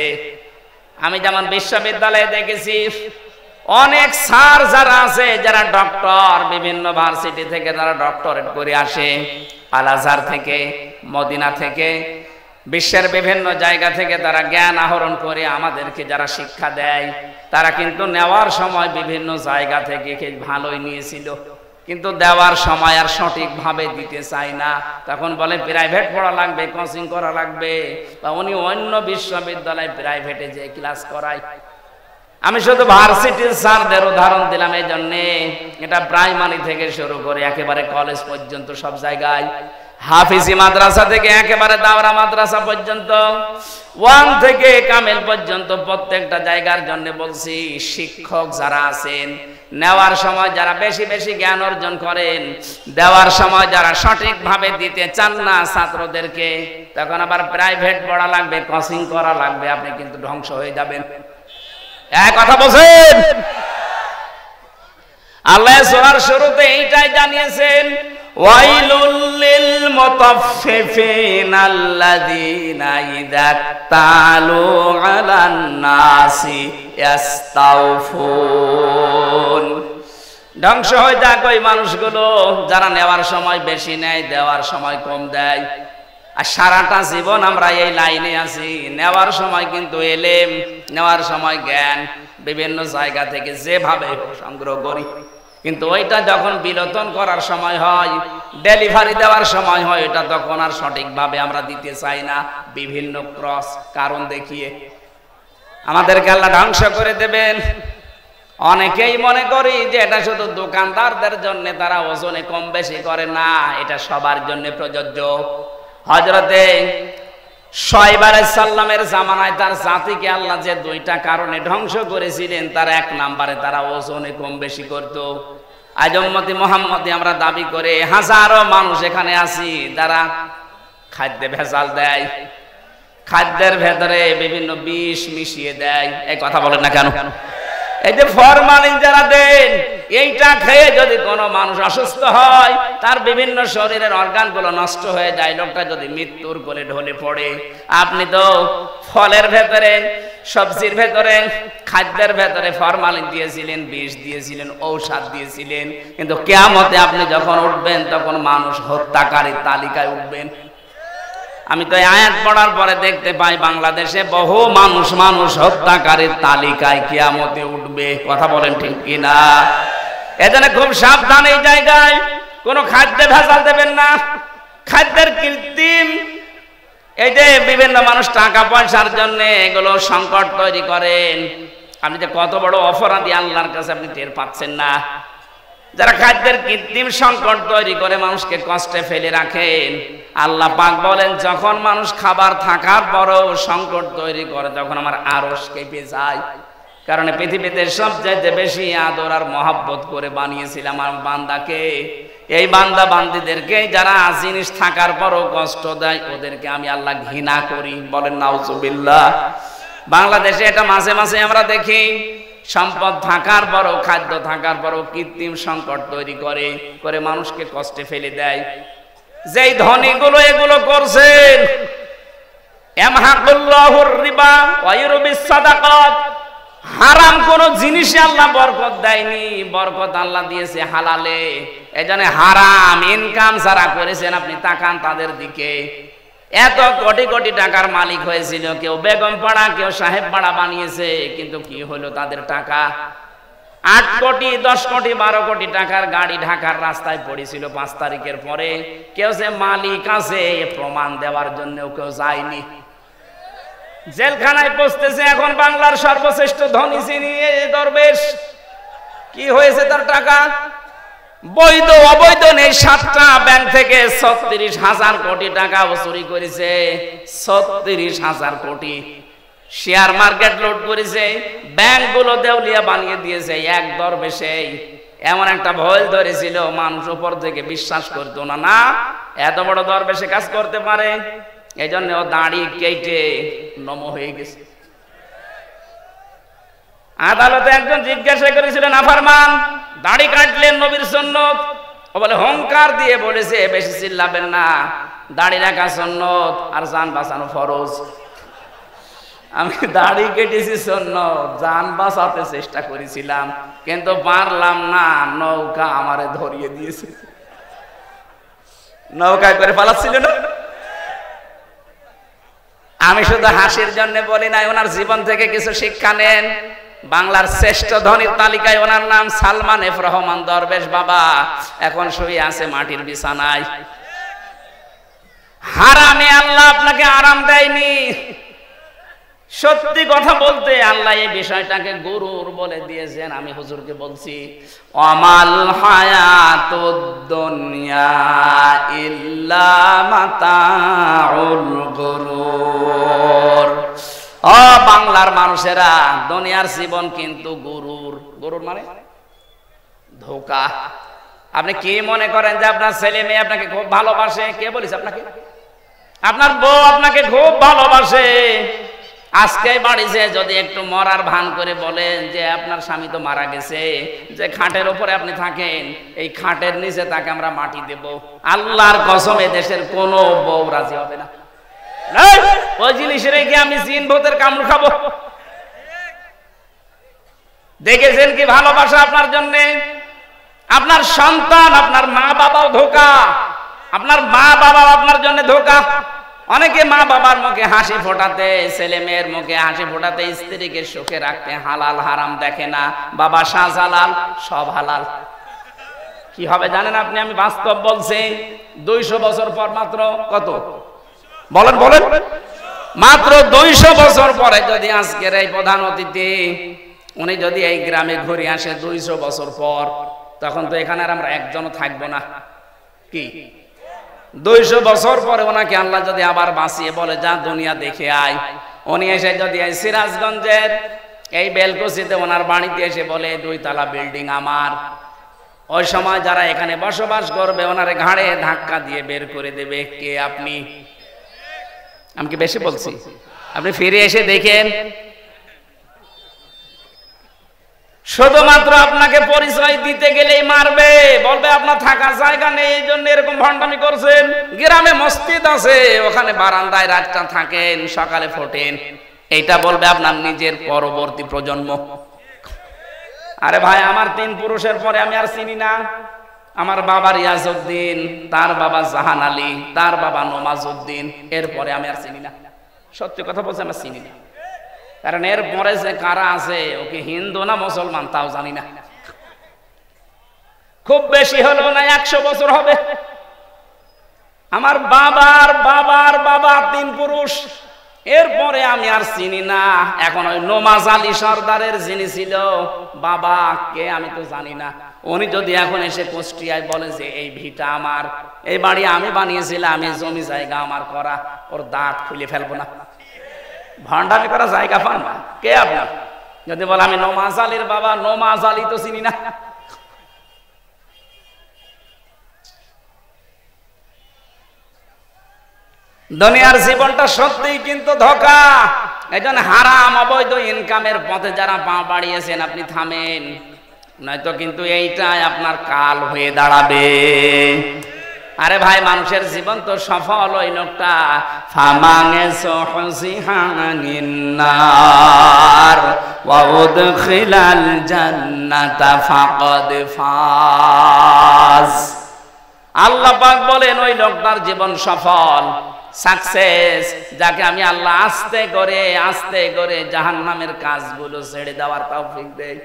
আমি যেমন বিশ্ববিদ্যালয়ে দেখেছি অনেক স্যার যারা আছে, যারা ডক্টর, বিভিন্ন ভার্সিটি থেকে যারা ডক্টরেট করে আসে, আল আজহার থেকে, মদিনা থেকে, বিশ্বের বিভিন্ন জায়গা থেকে তারা জ্ঞান আহরণ করে আমাদেরকে যারা শিক্ষা দেয়, তারা কিন্তু নেওয়ার সময় বিভিন্ন জায়গা থেকে ভালোই নিয়েছিল, কিন্তু দেওয়ার সময় আর সঠিকভাবে দিতে চায় না। তখন বলে প্রাইভেট পড়া লাগবে, কোচিং করা লাগবে, বা উনি অন্য বিশ্ববিদ্যালয় প্রাইভেটে যে ক্লাস করায়। আমি শুধু ভার্সিটির স্যারদের উদাহরণ দিলাম এই জন্যে, এটা প্রাইমারি থেকে শুরু করে একেবারে কলেজ পর্যন্ত সব জায়গায়, হাফিজি মাদ্রাসা থেকে একেবারে দাওরা মাদ্রাসা পর্যন্ত, 1 থেকে কামেল পর্যন্ত প্রত্যেকটা জায়গার জন্য বলছি, শিক্ষক যারা আছেন নেওয়ার সময় যারা বেশি বেশি জ্ঞান অর্জন করেন, দেওয়ার সময় যারা সঠিকভাবে দিতে চান না ছাত্রদেরকে, তখন আবার প্রাইভেট পড়া লাগবে, কোচিং করা লাগবে, আপনি কিন্তু ধ্বংস হয়ে যাবেন। এক কথা বলছেন। আল্লাহ সূরার শুরুতে এইটাই জানিয়েছেন, ওয়াইলুল লিল মুতাফফিফিন আল্লাযীনা ইযা তালু আলান নাসি ইস্তাওফুন। ধ্বংস হয়ে যাক ওই মানুষগুলো যারা নেওয়ার সময় বেশি নেয়, দেওয়ার সময় কম দেয়। আর সারাটা জীবন আমরা এই লাইনে আছি, নেওয়ার সময় কিন্তু এলেম, নেওয়ার সময় জ্ঞান বিভিন্ন জায়গা থেকে যেভাবে সংগ্রহ করি, কিন্তু ওইটা যখন বিলোপন করার সময় হয়, ডেলিভারি দেওয়ার সময় হয়, এটা তখন আর সঠিকভাবে আমরা দিতে চাই না, বিভিন্ন ক্রস কারণ দেখিয়ে আমাদেরকে আল্লাহ ধ্বংস করে দেবেন। অনেকেই মনে করি যে এটা শুধু দোকানদারদের জন্য, তারা ওজনে কম বেশি করে না, এটা সবার জন্য প্রযোজ্য। হযরতে শুআয়ব আলাইহিস সালামের জামানায় তার জাতিকে আল্লাহ যে 2টা কারণে ধ্বংস করেছিলেন, তার 1 নম্বরে তারা ওজনে কম বেশি করত। আজ উম্মতি মুহাম্মদি আমরা দাবি করে হাজারো মানুষ এখানে আছি যারা খাদ্যে ভেজাল দেয়, খাদ্যের ভেতরে বিভিন্ন বিষ মিশিয়ে দেয়। এই কথা বলেন না কেন? এই যে ফরমালিন যারা দেন, এইটা খেয়ে যদি কোনো মানুষ অসুস্থ হয়, তার বিভিন্ন শরীরের অর্গানগুলো নষ্ট হয়ে যায়, লোকটা যদি মৃত্যুর কোলে ঢলে পড়ে। আপনি তো ফলের ভেতরে, সবজির ভেতরে, খাদ্যের ভেতরে ফরমালিন দিয়েছিলেন, বিষ দিয়েছিলেন, ঔষধ দিয়েছিলেন, কিন্তু কিয়ামতে আপনি যখন উঠবেন তখন মানুষ হত্যাকারীর তালিকায় উঠবেন। আমি তো এই আয়াত পড়ার পরে দেখতে পাই বাংলাদেশে বহু মানুষ হত্যাকারীর তালিকায় কিয়ামতে উঠবে। কথা বলেন ঠিক কিনা? এজন্য খুব সাবধান, এই জায়গায় কোনো খাদ্যে ভেজাল দেবেন না, খাদ্যের কৃত্রিম। এই যে বিভিন্ন মানুষ টাকা পয়সার জন্য এগুলো সংকট তৈরি করেন, আপনি যে কত বড় অপরাধী আল্লাহর কাছে আপনি টের পাচ্ছেন না। যারা খাদ্যের কৃত্রিম সংকট তৈরি করে মানুষকে কষ্টে ফেলে রাখেন, আল্লাহ পাক বলেন যখন মানুষ খাবার থাকার পরেও সংকট তৈরি করে, তখন আমার আরশ কেঁপে যায়। কারণ পৃথিবীতে সবচাইতে বেশি আদর আর মহব্বত করে বানিয়েছিলাম আমার বান্দাকে। এই বান্দা বান্দীদেরকে যারা জিনিস থাকার পরও কষ্ট দেয়, ওদেরকে আমি আল্লাহ ঘৃণা করি। বলেন নাউজুবিল্লাহ। বাংলাদেশে এটা মাঝে মাঝে আমরা দেখি, সম্পদ থাকার পরও, খাদ্য থাকার পরও কৃত্রিম সংকট তৈরি করে করে মানুষকে কষ্টে ফেলে দেয়। যেই ধনীগুলো এগুলো করছেন, ইয়ামহাকুল্লাহুর রিবা ওয়া ইউরবিস সাদাকাত, হারাম কোন জিনিসে আল্লাহ বরকত দেয়নি, বরকত আল্লাহ দিয়েছে হালালে। এজন্য হারাম ইনকাম যারা করেছেন, আপনি তাকান তাদের দিকে। এত কোটি কোটি টাকার মালিক হয়েছিল, কেউ বেগম পাড়া, কেউ সাহেব পাড়া বানিয়েছে, কিন্তু কি হলো তাদের টাকা? 8 কোটি, 10 কোটি, 12 কোটি টাকার গাড়ি ঢাকার রাস্তায় পড়েছিল 5 তারিখের পরে। কেউ যে মালিক আছে প্রমাণ দেওয়ার জন্য কেউ যায়নি, জেলখানায় পৌঁছতেছে। এখন বাংলার সর্বশ্রেষ্ঠ ধনী যিনি দরবেশ, কি হয়েছে তার টাকা? বৈধ অবৈধ নেই, 7টা ব্যাংক থেকে 36,000 কোটি টাকা চুরি করেছে। 36,000 কোটি। শেয়ার মার্কেট লুট করেছে, ব্যাংকগুলো দেউলিয়া বানিয়ে দিয়েছে। এক দরবেশে এমন একটা ভয় ধরেছিল, মানুষ উপর থেকে বিশ্বাস করতো না, না এত বড় দরবেশে কাজ করতে পারে। এই জন্য ও দাড়ি কেটে নম হয়ে গেছে। আদালতে একজন জিজ্ঞাসা করেছিলেন, নাফরমান দাড়ি কাটলেন নবীর সুন্নত? ও বলে হুঙ্কার দিয়ে বলেছে, বেশি চিল্লাবেন না, দাড়ি রাখা সুন্নত আর জান বাঁচানো ফরজ। আমি দাড়ি কেটেছি সুন্নত, জান বাঁচাতে চেষ্টা করেছিলাম কিন্তু পারলাম না, নৌকা আমারে ধরিয়ে দিয়েছে। নৌকায় করে পালাচ্ছিল না। আমি শুধু হাসির জন্য বলি নাই, ওনার জীবন থেকে কিছু শিক্ষা নেন। বাংলার শ্রেষ্ঠ ধনীর তালিকায় ওনার নাম সালমান এফ রহমান দরবেশ বাবা, এখন শুয়ে আছে মাটির বিছানায়। হারামে আল্লাহ আপনাকে আরাম দেয়নি, সত্যি কথা বলতে আল্লাহ এই বিষয়টাকে গুরুর বলে দিয়েছেন। আমি হুজুরকে বলছি, আমাল হায়াতুদ দুনিয়া ইল্লা মাতাউল গুরুর। ও বাংলার মানুষেরা, দুনিয়ার জীবন কিন্তু গুরুর। গুরুর মানে ধোঁকা। আপনি কি মনে করেন যে আপনার ছেলে মেয়ে আপনাকে খুব ভালোবাসে? কে বলেছে আপনাকে? আপনার বউ আপনাকে খুব ভালোবাসে। আজকে বাড়িতে যদি একটু মরার ভান করে বলেন যে আপনার স্বামী তো মারা গেছে, যে খাটের উপরে আপনি থাকেন, এই খাটের নিচে তাকে আমরা মাটি দেব, আল্লাহর কসম এ দেশের কোনো বউ রাজি হবে না। ওই জিনিস রেখে আমি জিন ভূতের কামড় খাবো? দেখেছেন কি ভালোবাসা আপনার জন্য? আপনার সন্তান, আপনার মা বাবাও ধোঁকা, আপনার মা বাবাও আপনার জন্য ধোঁকা। অনেকে মা বাবার মুখে হাসি ফোটাতে, ছেলে মেয়ের মুখে হাসি ফোটাতে, স্ত্রীকে সুখে রাখতে হালাল হারাম দেখে না। বাবা শাহজালাল, সব হালাল। কি হবে জানেন আপনি? আমি বাস্তব বলছি। 200 বছর পর, মাত্র কত বলেন বলেন, মাত্র 200 বছর পরে যদি আজকের এই প্রধান অতিথি উনি যদি এই গ্রামে ঘুরে আসে 200 বছর পর, তখন তো এখানে আর আমরা একজনও থাকবো না। কি 200 বছর পরে ওনাকে আল্লাহ যদি আবার বাঁচিয়ে বলে যা দুনিয়া দেখে আয়, উনি এসে যদি এই সিরাজগঞ্জের এই বেলকুচিতে ওনার বাড়িতে এসে বলে 2 তলা বিল্ডিং আমার, ওই সময় যারা এখানে বসবাস করবে ওনার ঘাড়ে ধাক্কা দিয়ে বের করে দেবে। কে আপনি? আমি কি বেশি বলছি? আপনি ফিরে এসে দেখেন, শুধুমাত্র আপনাকে পরিচয় দিতে গেলেই মারবে, বলবে আপনার থাকার জায়গা নেই, এই জন্য এরকম ভণ্ডামি করছেন। গ্রামে মসজিদ আছে, ওখানে বারান্দায় রাতটা থাকেন, সকালে ফোটেন, এইটা বলবে আপনার নিজের পরবর্তী প্রজন্ম। আরে ভাই, আমার 3 পুরুষের পরে আমি আর চিনি না। আমার বাবা রিয়াজউদ্দিন, তার বাবা জাহান আলী, তার বাবা নমাজউদ্দিন, এরপরে আমি আর চিনি না। সত্যি কথা বলছি, আমরা চিনি না। কারণ এর পরে যে কারা আছে, ওকে হিন্দু না মুসলমান তাও জানি না। খুব বেশি হলো না 100 বছর হবে। আমার বাবার বাবার বাবা 3 পুরুষ, এরপরে আমি আর চিনি না। এখন ওই নমাজ আলী সর্দারের যিনি ছিল বাবা, কে আমি তো জানি না। উনি যদি এখন এসে কুষ্টিয়ায় বলে যে এই ভিটা আমার, এই বাড়ি আমি বানিয়েছিলাম, এই জমি জায়গা আমার করা, ওর দাঁত খুলে ফেলবো না। ভণ্ডামি করা জায়গা পান না। কে আপনার? যদি বলে আমি নমাজ আলীর বাবা, নমাজ আলী তো চিনি না। দুনিয়ার জীবনটা সত্যিই কিন্তু ধোঁকা। এইজন্য হারাম অবৈধ ইনকামের পথে যারা পা বাড়িয়েছেন আপনি থামেন, নয়তো কিন্তু এইটাই আপনার কাল হয়ে দাঁড়াবে। আরে ভাই, মানুষের জীবন তো সফল ওই লোকটা ফামানে সুহসিহানিন নার ওয়া উদখিলাল জান্নাতা ফাকাদ ফাজ। আল্লাহ পাক বলেন ওই লোকটার জীবন সফল, সাকসেস, যাকে আমি আল্লাহ আস্তে করে জাহান্নামের কাজগুলো ছেড়ে দেওয়ার তৌফিক দেই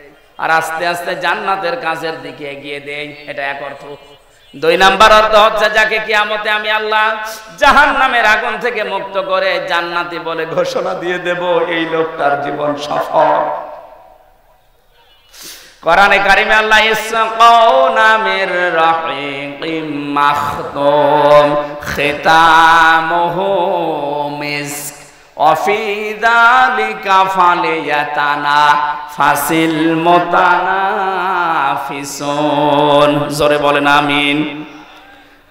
আর আস্তে আস্তে জান্নাতের কাজের দিকে এগিয়ে দেই। এটা এক অর্থ। 2 নাম্বার অর্থ হচ্ছে যাকে কিয়ামতে আমি আল্লাহ জাহান্নামের আগুন থেকে মুক্ত করে জান্নাতি বলে ঘোষণা দিয়ে দেব, এই লোকটার জীবন সফল। কোরআনে কারিমে আল্লাহ ইসকাউনা মির রাহিকিম মাখতুম খিতামুহু মিস্ক ওয়া ফি যালিকা ফালিয়াতানাফাসিল মুতানাফিসুন। জোরে বলেন আমিন।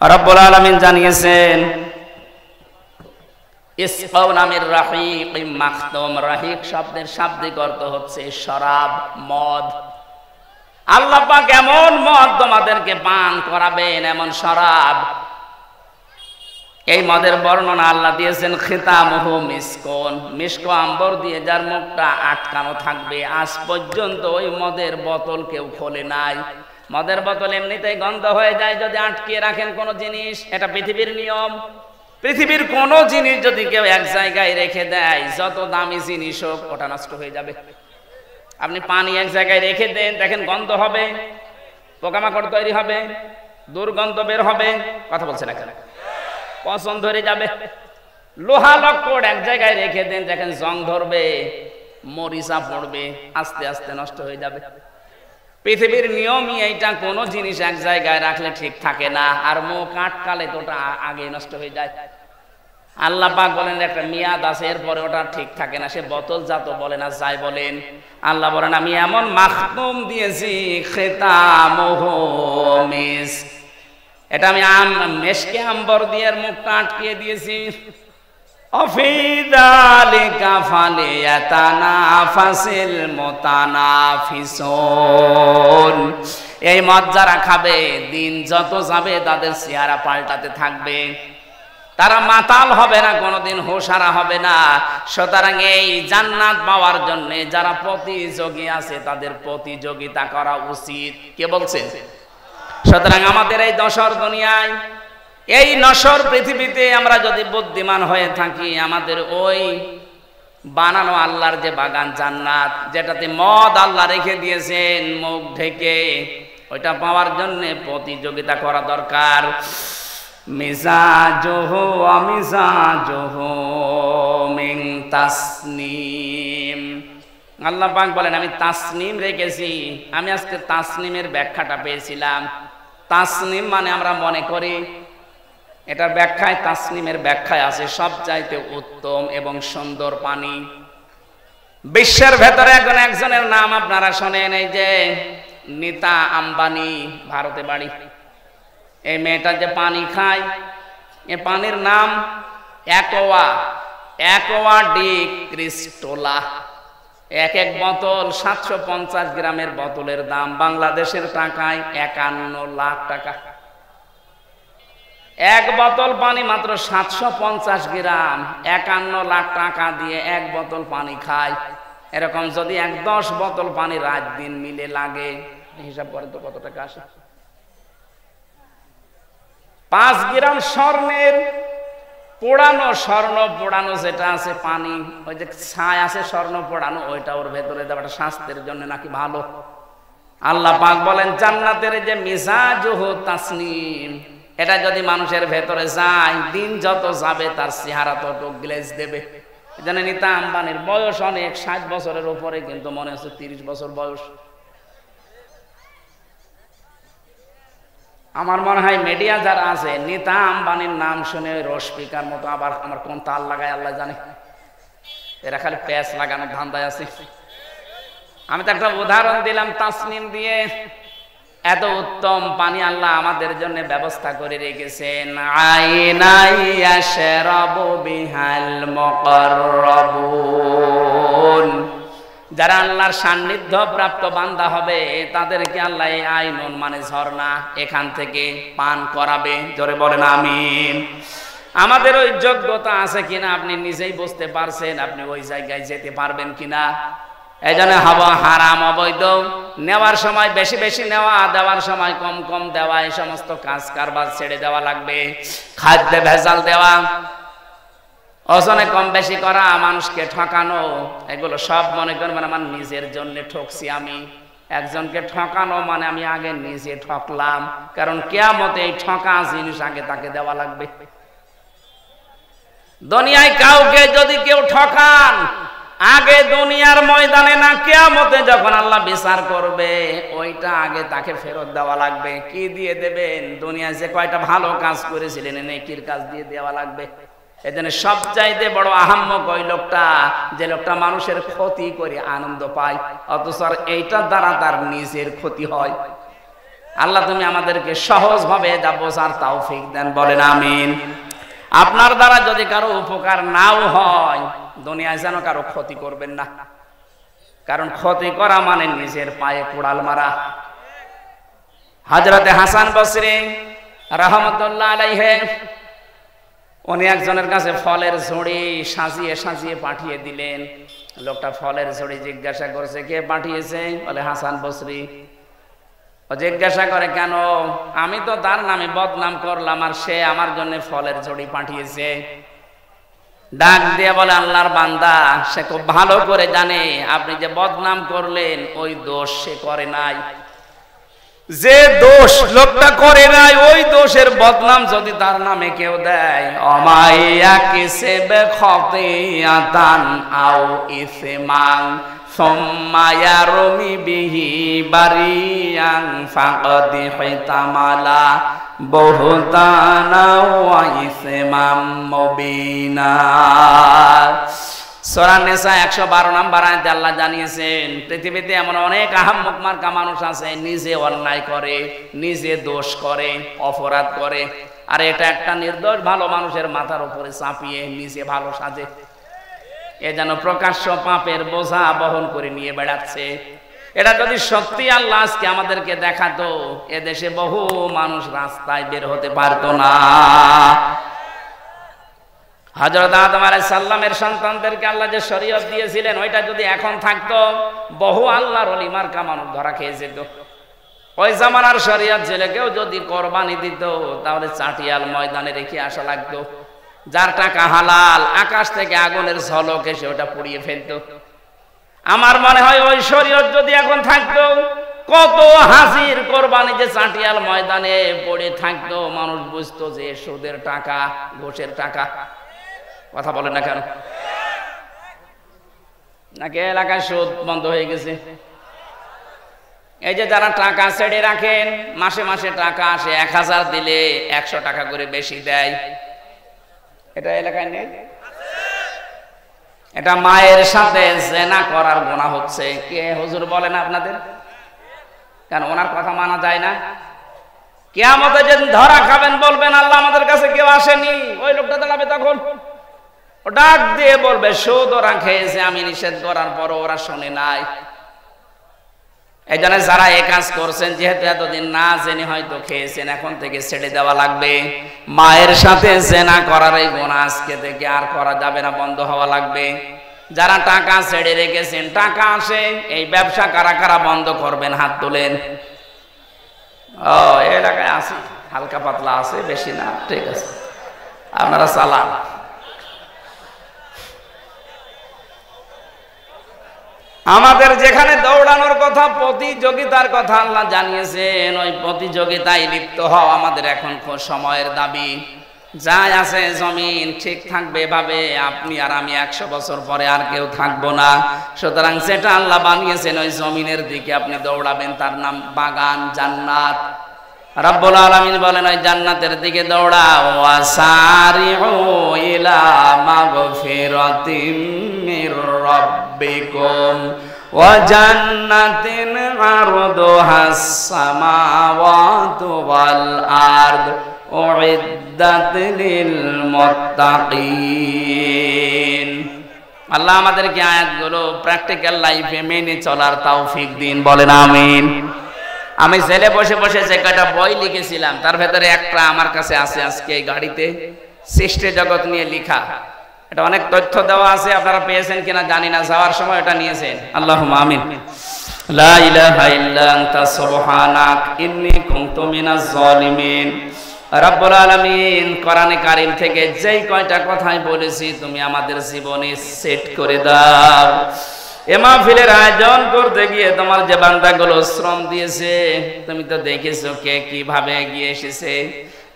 রব্বুল আলামিন জানিয়েছেন ইসকাউনা মির রাহিকিম মাখতুম। রাহিক শব্দের শাব্দিক অর্থ হচ্ছে শরাব, মদ। আল্লাহ পাক এমন মদ তোমাদেরকে পান করাবেন, এমন শরাব। এই মদের বর্ণনা আল্লাহ দিয়েছেন খিতামুহু মিসকন, মিস্ক আম্বর দিয়ে যার মুখটা আটকানো থাকবে। আজ পর্যন্ত ওই মদের বোতল কেউ খোলে নাই। মদের বোতল এমনিতেই গন্ধ হয়ে যায় যদি আটকিয়ে রাখেন কোনো জিনিস, এটা পৃথিবীর নিয়ম। পৃথিবীর কোনো জিনিস যদি কেউ এক জায়গায় রেখে দেয়, যত দামি জিনিস হোক, ওটা নষ্ট হয়ে যাবে। আপনি পানি এক জায়গায় রেখে দেন, দেখেন গন্ধ হবে, পোকামাকড় তৈরি হবে, দুর্গন্ধ বের হবে, কথা বলছে না কেন, পচন ধরে যাবে। লোহা লক্কড় এক জায়গায় রেখে দেন, দেখেন জং ধরবে, মরিচা পড়বে, আস্তে আস্তে নষ্ট হয়ে যাবে। পৃথিবীর নিয়মই এইটা, কোনো জিনিস এক জায়গায় রাখলে ঠিক থাকে না, আর মুখ আটকালে তো ওটা আগে নষ্ট হয়ে যায়। আল্লাহ পাক বলেন একটা মেয়াদ আছে, এরপরে ওটা ঠিক থাকে না, সে বোতল জাত বলে না যাই বলেন। আল্লাহ বলেন আমি এমন মাখতুম দিয়েছি, খিতামুহু মিস্ক, এটা আমি মেশকে আম্বর দিয়ে মুখটা আটকিয়ে দিয়েছি। অফি যালিকা ফালিয়াতানাফাসিল মুতানাফিসুন, এই মদ যারা খাবে দিন যত যাবে তাদের চেহারা পাল্টাতে থাকবে, তারা মাতাল হবে না, কোনোদিন হুঁশহারা হবে না। সুতরাং এই জান্নাত পাওয়ার জন্য যারা প্রতিযোগী আছে তাদের প্রতিযোগিতা করা উচিত। কে বলছে? সুতরাং আমাদের এই দশর দুনিয়ায়, এই নশ্বর পৃথিবীতে আমরা যদি বুদ্ধিমান হয়ে থাকি, আমাদের ওই বানানো আল্লাহর যে বাগান জান্নাত, যেটাতে মদ আল্লাহ রেখে দিয়েছেন মুখ ঢেকে, ওইটা পাওয়ার জন্য প্রতিযোগিতা করা দরকার। মিজাজুহু ওয়া মিজাজুহু মিন তাসনিম, আল্লাহ পাক বলেন আমি তাসনিম রেখেছি। আমি আজকে তাসনিমের ব্যাখ্যাটা পেয়েছিলাম। তাসনিম মানে আমরা মনে করি, এটার ব্যাখ্যায়, তাসনিমের ব্যাখ্যায় আছে সবচাইতে উত্তম এবং সুন্দর পানি। বিশ্বের ভেতরে এখন একজনের নাম আপনারা শোনেন, এই যে নীতা আম্বানি, ভারতে বাড়ি। এই মেয়েটা যে পানি খায়, এ পানির নাম অ্যাকোয়া ডি ক্রিস্টোলা। এক এক বোতল 750 গ্রামের বোতলের দাম বাংলাদেশের টাকায় 51 লাখ টাকা। এক বোতল পানি মাত্র 750 গ্রাম, 51 লাখ টাকা দিয়ে এক বোতল পানি খায়। এরকম যদি 10 বোতল পানি রাত দিন মিলে লাগে, হিসাব করে তো কত টাকা আসে? 5 গ্রাম স্বর্ণের পোড়ানো, স্বর্ণ পোড়ানো যেটা আছে পানি, ওই যে ছায় আছে স্বর্ণ পোড়ানো, ওইটা ওর ভেতরে দেওয়াটা স্বাস্থ্যের জন্য নাকি ভালো। আল্লাহ পাক বলেন জান্নাতের যে মিজাজুহু তাসনিম, এটা যদি মানুষের ভেতরে যায়, দিন যত যাবে তার চেহারা তত গ্লেজ দেবে। এজন্য নীতা আম্বানির বয়স অনেক, 60 বছরের উপরে, কিন্তু মনে হচ্ছে 30 বছর বয়স। আমার মনে হয় মিডিয়া যারা আছে, নীতা আম্বানির নাম শুনে রসপিকার মতো আবার আমার কোন তাল লাগায় আল্লাহ জানে, এরা খালি প্যাচ লাগানোর ধান্দায় আছে। আমি তো একটা উদাহরণ দিলাম তাসনিম দিয়ে। এত উত্তম পানি আল্লাহ আমাদের জন্য ব্যবস্থা করে রেখেছেন। আইনাই ইয়াশরাবু বিহাল মুকাররাবুন, যারা আল্লাহর সান্নিধ্য প্রাপ্ত বান্দা হবে তাদেরকে আল্লাহ এই আইনুন মানে ঝর্ণা, এখান থেকে পান করাবে। জোরে বলেন আমিন। আমাদের ওই যোগ্যতা আছে কিনা আপনি নিজেই বুঝতে পারছেন, আপনি ওই জায়গায় যেতে পারবেন কিনা। এই জন্য হাওয়া হারাম, অবৈধ, নেওয়ার সময় বেশি বেশি নেওয়া, দেওয়ার সময় কম কম দেওয়া, এই সমস্ত কাজ কারবার ছেড়ে দেওয়া লাগবে। খাদ্যে ভেজাল দেওয়া, ওজনে কম বেশি করা, মানুষকে ঠকানো, এগুলো সব মনে করবেন আমার নিজের জন্য ঠকছি আমি। একজনকে ঠকানো মানে আমি আগে নিজে ঠকলাম, কারণ কিয়ামতে এই ঠকা জিনিস আগে তাকে দেওয়া লাগবে। দুনিয়ায় কাউকে যদি কেউ ঠকান, আগে দুনিয়ার ময়দানে না, কিয়ামতে যখন আল্লাহ বিচার করবে, ওইটা আগে তাকে ফেরত দেওয়া লাগবে। কি দিয়ে দেবেন? দুনিয়ায় যে কয়টা ভালো কাজ করেছিলেন নেকির কাজ দিয়ে দেওয়া লাগবে। এজন্য সবচাইতে বড় আহাম্মক ওই লোকটা, যে লোকটা মানুষের ক্ষতি করে আনন্দ পায়, অথচ এইটার দ্বারা তার নিজের ক্ষতি হয়। আল্লাহ তুমি আমাদেরকে সহজভাবে যা বোঝার তৌফিক দেন, বলেন আমিন। আপনার দ্বারা যদি কারো উপকার নাও হয়, দুনিয়ায় যেন কারো ক্ষতি করবেন না, কারণ ক্ষতি করা মানে নিজের পায়ে কুড়াল মারা। হযরতে হাসান বসরি রাহমাতুল্লাহ আলাইহি, উনি একজনের কাছে ফলের ঝুড়ি সাজিয়ে সাজিয়ে পাঠিয়ে দিলেন। লোকটা ফলের ঝুড়ি জিজ্ঞাসা করছে কে পাঠিয়েছে? বলে হাসান বসরি। ও জিজ্ঞাসা করে কেন? আমি তো তার নামে বদনাম করলাম, আর সে আমার জন্য ফলের ঝুড়ি পাঠিয়েছে। ডাক দিয়ে বলে আল্লাহর বান্দা, সে খুব ভালো করে জানে আপনি যে বদনাম করলেন ওই দোষ সে করে নাই। যে দোষ লোকটা করে নাই ওই দোষের বদনাম যদি তার নামে কেউ দেয়, অমাইয়া কিসেবে খতিয়াতান আও ইসমান সুম্মা ইয়ারমি বিহি বারিয়ান ফাকাদ হিতামালা বুহতানা ওয়া ইসমাম মুবিনা। সূরা নিসা 112 নম্বর আয়াতে আল্লাহ জানিয়েছেন, পৃথিবীতে এমন অনেক আহাম্মক মার্কা মানুষ আছে, নিজে অন্যায় করে, নিজে দোষ করে, অপরাধ করে, আর এটা একটা নির্দোষ ভালো মানুষের মাথার উপরে চাপিয়ে নিজে ভালো সাজে। এ যেন প্রকাশ্য পাপের বোঝা বহন করে নিয়ে বেড়াচ্ছে। এটা যদি সত্যি আল্লাহ আজকে আমাদেরকে দেখাতো, এদেশে বহু মানুষ রাস্তায় বের হতে পারতো না। হযরত আদম আলাইহিস সালামের সন্তানদেরকে আল্লাহ যে শরীয়ত দিয়েছিলেন, ওইটা যদি এখন থাকতো, বহু আল্লাহর ওলি মার্কা মানুষ ধরা খেয়ে যেত। ওই জামানার শরীয়ত ছেলেকেও যদি কোরবানি দিত, তাহলে চাটিয়াল ময়দানে রেখে আসা লাগতো। যার টাকা হালাল, আকাশ থেকে আগুনের ঝলক এসে ওটা পুড়িয়ে ফেলতো। আমার মনে হয় ওই শরীয়ত যদি এখন থাকতো, কত হাজির কোরবানি যে চাটিয়াল ময়দানে পড়ে থাকতো, মানুষ বুঝতো যে সুদের টাকা, ঘুষের টাকা। কথা বলেন না কেন? নাকি এলাকায় সুদ বন্ধ হয়ে গেছে? এই যে যারা টাকা ছেড়ে রাখেন, মাসে মাসে টাকা আসে, 1000 দিলে 100 টাকা করে বেশি দেয়, এটা এলাকায় নেই? এটা মায়ের সাথে জেনা করার গুনাহ হচ্ছে। কে হুজুর বলেন আপনাদের? কেন ওনার কথা মানা যায় না? কিয়ামতে যেদিন ধরা খাবেন, বলবেন আল্লাহ আমাদের কাছে কেউ আসেনি, ওই লোকটা দাঁড়াবে তখন, ও ডাক দিয়ে বলবে সুদ ওরা খেয়েছে, আমি নিষেধ করার পর ওরা শোনে নাই। এই জন্য যারা এই কাজ করছেন, যেহেতু এতদিন না জেনে হয়তো খেয়েছেন, এখন থেকে ছেড়ে দেওয়া লাগবে। মায়ের সাথে জেনা করার এই গুনাহ আজকে থেকে আর করা যাবে না, বন্ধ হওয়া লাগবে। যারা টাকা ছেড়ে রেখেছেন, টাকা আসে, এই ব্যবসা কারা কারা বন্ধ করবেন? হাত তোলেন। ও এলাকায় আছে, হালকা পাতলা আছে, বেশি না, ঠিক আছে, আপনারা চালান। আমাদের যেখানে দৌড়ানোর কথা, প্রতিযোগিতার কথা আল্লাহ জানিয়েছেন, ওই প্রতিযোগিতায় লিপ্ত হওয়া আমাদের এখন সময়ের দাবি। যাই আছে জমিন ঠিক থাকবে এভাবে, আপনি আর আমি 100 বছর পরে আর কেউ থাকবো না। সুতরাং সেটা আল্লাহ বানিয়েছেন, ওই জমিনের দিকে আপনি দৌড়াবেন, তার নাম বাগান, জান্নাত। রব্বুল আলামিন বলেন ওই জান্নাতের দিকে দৌড়াও। ওয়াসারিউ ইলা মাগফিরাতিম মির রাব্বিকুম ওয়া জান্নাতিন আরদুহাস সামাওয়াতু ওয়াল আরদ উইদ্দাত লিল মুত্তাকিন। আল্লাহ আমাদেরকে আয়াতগুলো প্র্যাকটিক্যাল লাইফে মেনে চলার তৌফিক দিন, বলেন আমিন। আমি ছেলে বসে বসে যে কয়টা বই লিখেছিলাম, তার ভেতরে একটা আমার কাছে আছে আজকে এই গাড়িতে, সৃষ্টি জগৎ নিয়ে লেখা। এটা অনেক তথ্য দেওয়া আছে, আপনারা পেয়েছেন কিনা জানি না, যাওয়ার সময় এটা নিয়েছেন। আল্লাহুম্মা আমিন। লা ইলাহা ইল্লা আনতা সুবহানাক ইন্নী কুনতু মিনাজ জালিমিন। রব্বুল আলামিন কোরআনে কারীম থেকে যেই কয়টা কথাই বলেছি, তুমি আমাদের জীবনে সেট করে দাও। এ মাহফিলের আয়োজন করতে গিয়ে তোমার যে বান্দাগুলো শ্রম দিয়েছে, তুমি তো দেখেছো কে কিভাবে এগিয়ে এসেছে।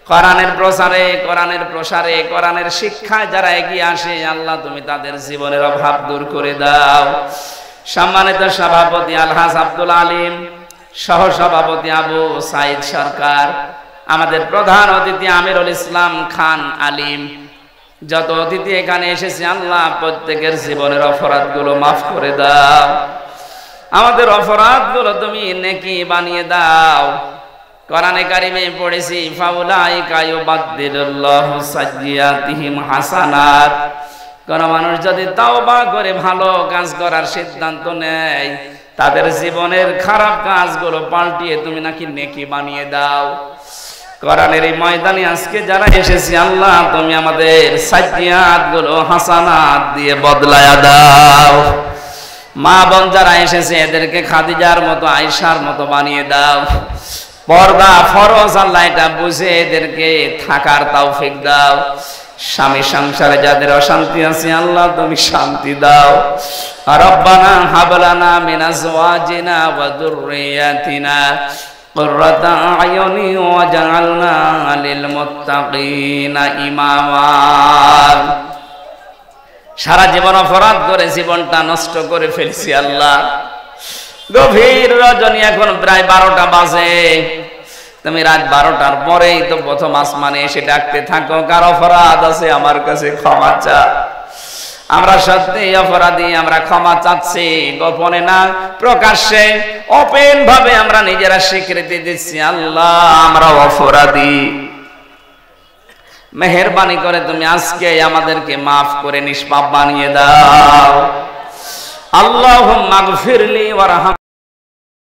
কোরআনের প্রসারে, কোরআনের প্রসারে, কোরআনের শিক্ষায় যারা এগিয়ে আসে, আল্লাহ তুমি তাদের জীবনের অভাব দূর করে দাও। সম্মানিত সভাপতি আলহাজ আব্দুল আলিম, সহ সভাপতি আবু সাইদ সরকার, আমাদের প্রধান অতিথি আমিরুল ইসলাম খান আলিম, যত অতিথি এখানে এসেছে, আল্লাহ প্রত্যেকের জীবনের অপরাধগুলো মাফ করে দাও। আমাদের অপরাধগুলো তুমি নেকি বানিয়ে দাও। কোরআনে কারিমে পড়েছি, ফাউলাইকা ইউবাদদিলুল্লাহু সাইয়্যাতিহিম হাসানাত। কোন মানুষ যদি তাওবা করে ভালো কাজ করার সিদ্ধান্ত নেয়, তাদের জীবনের খারাপ কাজগুলো পাল্টিয়ে তুমি নাকি নেকি বানিয়ে দাও। কোরআনের এই ময়দানে আজকে যারা এসেছি, আল্লাহ তুমি আমাদের সাইয়্যাতগুলো হাসানাত দিয়ে বদলায়া দাও। মা বোন যারা এসেছে, এদেরকে খাদিজার মতো, আয়েশার মতো বানিয়ে দাও। পর্দা ফরজ আল্লাহ এটা বুঝে এদেরকে থাকার তৌফিক দাও। স্বামী সংসারে যাদের অশান্তি আছে, আল্লাহ তুমি শান্তি দাও। রব্বানা হাব লানা মিন আজওয়াজিনা ওয়া যুররিয়াতিনা قرة أعين وجعلنا للمتقين إماما। সারা জীবন অপরাধ করে জীবনটা নষ্ট করে ফেলছি আল্লাহ। গভীর রজনী, এখন প্রায় 12টা বাজে। তুমি রাত 12টার পরেই তো প্রথম আসমানে এসে ডাকতে থাকো, কার অপরাধ আছে আমার কাছে ক্ষমা চা। আমরা সত্যি অপরাধী, আমরা ক্ষমা চাচ্ছি, গোপনে না প্রকাশ্যে ওপেন ভাবে আমরা নিজেরা স্বীকৃতি দিচ্ছি, আল্লাহ আমরা অপরাধী, মেহেরবানি করে তুমি আজকে আমাদেরকে মাফ করে নিষ্পাপ বানিয়ে দাও। আল্লাহুম্মা গফিরলি ওয়ারহাম।